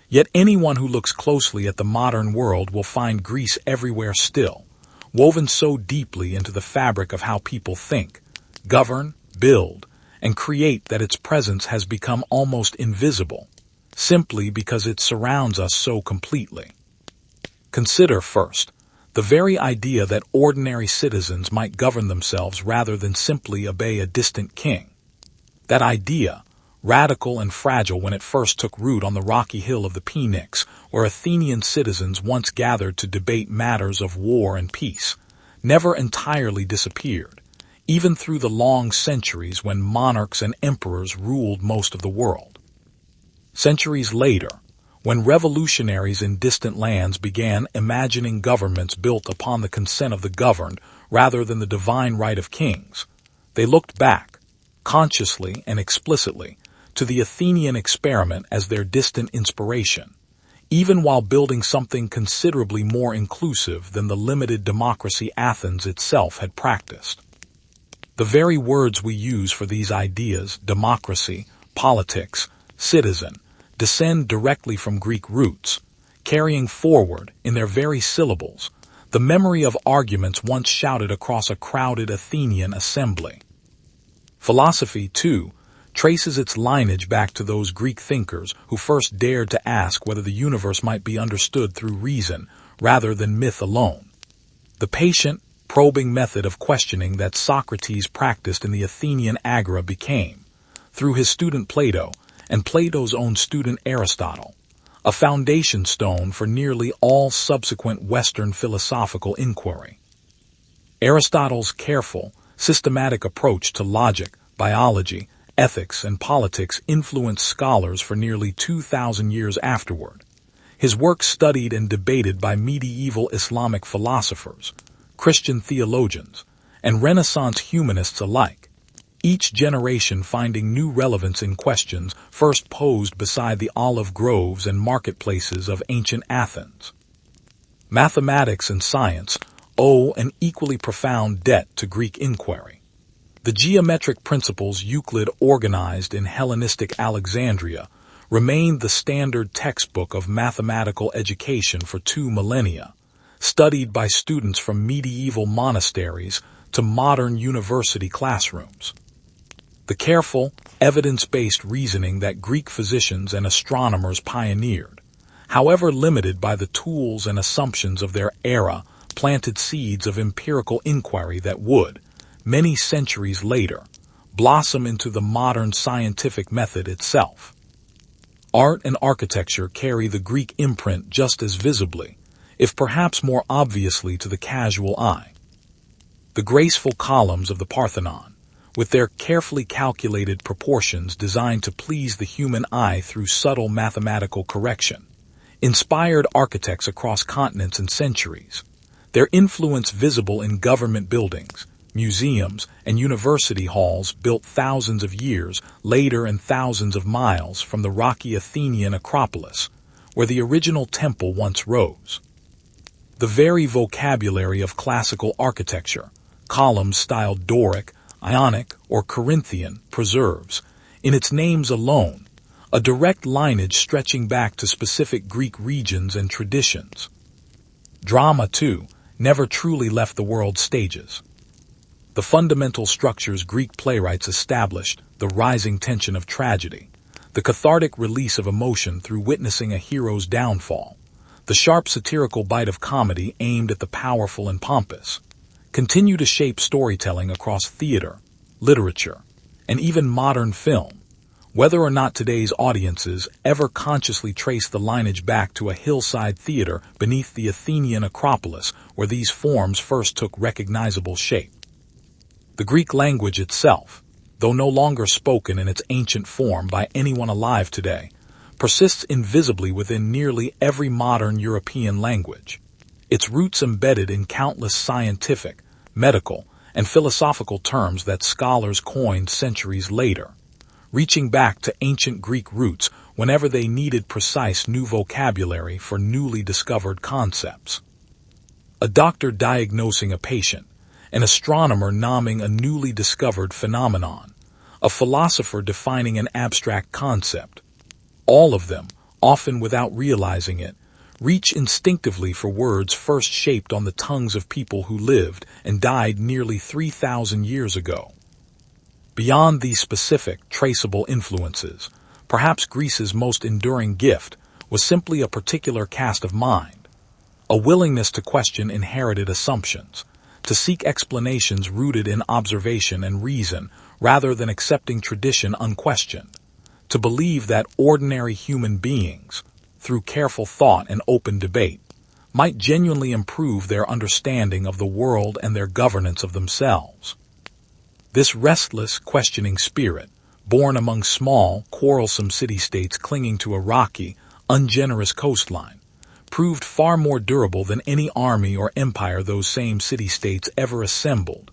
Yet anyone who looks closely at the modern world will find Greece everywhere still, woven so deeply into the fabric of how people think, govern, build, and create that its presence has become almost invisible, simply because it surrounds us so completely. Consider first the very idea that ordinary citizens might govern themselves rather than simply obey a distant king. That idea, radical and fragile when it first took root on the rocky hill of the Pnyx, where Athenian citizens once gathered to debate matters of war and peace, never entirely disappeared, even through the long centuries when monarchs and emperors ruled most of the world. Centuries later, when revolutionaries in distant lands began imagining governments built upon the consent of the governed rather than the divine right of kings, they looked back, consciously and explicitly, to the Athenian experiment as their distant inspiration, even while building something considerably more inclusive than the limited democracy Athens itself had practiced. The very words we use for these ideas, democracy, politics, citizen, descend directly from Greek roots, carrying forward, in their very syllables, the memory of arguments once shouted across a crowded Athenian assembly. Philosophy, too, traces its lineage back to those Greek thinkers who first dared to ask whether the universe might be understood through reason rather than myth alone. The patient, probing method of questioning that Socrates practiced in the Athenian agora became, through his student Plato and Plato's own student Aristotle, a foundation stone for nearly all subsequent Western philosophical inquiry. Aristotle's careful, systematic approach to logic, biology, ethics, and politics influenced scholars for nearly 2,000 years afterward. His work studied and debated by medieval Islamic philosophers, Christian theologians, and Renaissance humanists alike, each generation finding new relevance in questions first posed beside the olive groves and marketplaces of ancient Athens. Mathematics and science owe an equally profound debt to Greek inquiry. The geometric principles Euclid organized in Hellenistic Alexandria remained the standard textbook of mathematical education for 2 millennia, studied by students from medieval monasteries to modern university classrooms. The careful, evidence-based reasoning that Greek physicians and astronomers pioneered, however limited by the tools and assumptions of their era, planted seeds of empirical inquiry that would, many centuries later, blossom into the modern scientific method itself. Art and architecture carry the Greek imprint just as visibly, if perhaps more obviously to the casual eye. The graceful columns of the Parthenon, with their carefully calculated proportions designed to please the human eye through subtle mathematical correction, inspired architects across continents and centuries, their influence visible in government buildings, museums, and university halls built thousands of years later and thousands of miles from the rocky Athenian Acropolis, where the original temple once rose. The very vocabulary of classical architecture, columns styled Doric, Ionic, or Corinthian, preserves, in its names alone, a direct lineage stretching back to specific Greek regions and traditions. Drama, too, never truly left the world's stages. The fundamental structures Greek playwrights established, the rising tension of tragedy, the cathartic release of emotion through witnessing a hero's downfall, the sharp satirical bite of comedy aimed at the powerful and pompous, continue to shape storytelling across theater, literature, and even modern film, whether or not today's audiences ever consciously trace the lineage back to a hillside theater beneath the Athenian Acropolis where these forms first took recognizable shape. The Greek language itself, though no longer spoken in its ancient form by anyone alive today, persists invisibly within nearly every modern European language, its roots embedded in countless scientific, medical, and philosophical terms that scholars coined centuries later, reaching back to ancient Greek roots whenever they needed precise new vocabulary for newly discovered concepts. A doctor diagnosing a patient, an astronomer naming a newly discovered phenomenon, a philosopher defining an abstract concept. All of them, often without realizing it, reach instinctively for words first shaped on the tongues of people who lived and died nearly 3,000 years ago. Beyond these specific, traceable influences, perhaps Greece's most enduring gift was simply a particular cast of mind, a willingness to question inherited assumptions, to seek explanations rooted in observation and reason rather than accepting tradition unquestioned, to believe that ordinary human beings, through careful thought and open debate, might genuinely improve their understanding of the world and their governance of themselves. This restless, questioning spirit, born among small, quarrelsome city-states clinging to a rocky, ungenerous coastline, proved far more durable than any army or empire those same city-states ever assembled,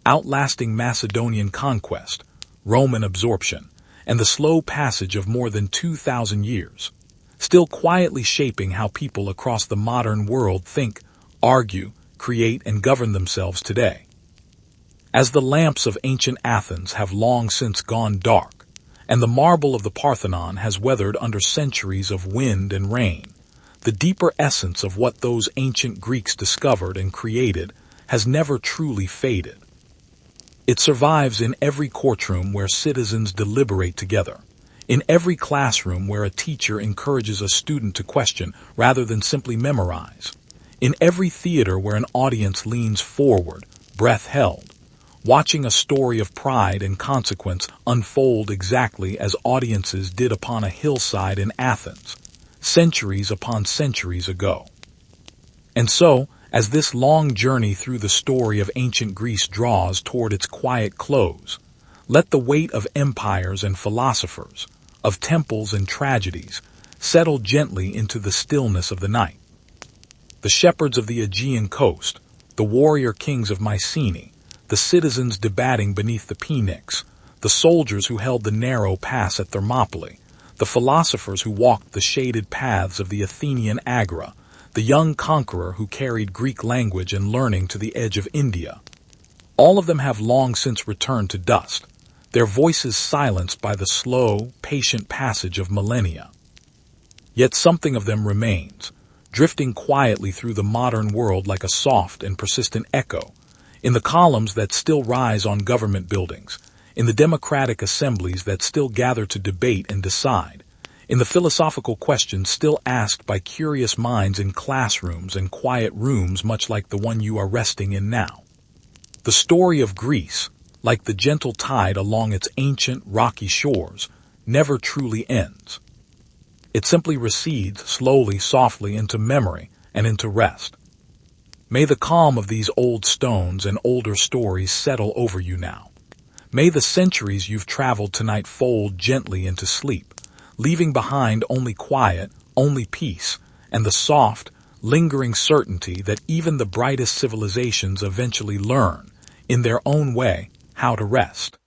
outlasting Macedonian conquest, Roman absorption, and the slow passage of more than 2,000 years, still quietly shaping how people across the modern world think, argue, create, and govern themselves today. As the lamps of ancient Athens have long since gone dark, and the marble of the Parthenon has weathered under centuries of wind and rain, the deeper essence of what those ancient Greeks discovered and created has never truly faded. It survives in every courtroom where citizens deliberate together, in every classroom where a teacher encourages a student to question rather than simply memorize, in every theater where an audience leans forward, breath held, watching a story of pride and consequence unfold exactly as audiences did upon a hillside in Athens, centuries upon centuries ago. And so, as this long journey through the story of ancient Greece draws toward its quiet close, let the weight of empires and philosophers, of temples and tragedies, settle gently into the stillness of the night. The shepherds of the Aegean coast, the warrior kings of Mycenaean, the citizens debating beneath the Pnyx, the soldiers who held the narrow pass at Thermopylae, the philosophers who walked the shaded paths of the Athenian Agora, the young conqueror who carried Greek language and learning to the edge of India. All of them have long since returned to dust, their voices silenced by the slow, patient passage of millennia. Yet something of them remains, drifting quietly through the modern world like a soft and persistent echo, in the columns that still rise on government buildings, in the democratic assemblies that still gather to debate and decide, in the philosophical questions still asked by curious minds in classrooms and quiet rooms much like the one you are resting in now. The story of Greece, like the gentle tide along its ancient, rocky shores, never truly ends. It simply recedes slowly, softly into memory and into rest. May the calm of these old stones and older stories settle over you now. May the centuries you've traveled tonight fold gently into sleep, leaving behind only quiet, only peace, and the soft, lingering certainty that even the brightest civilizations eventually learn, in their own way, how to rest.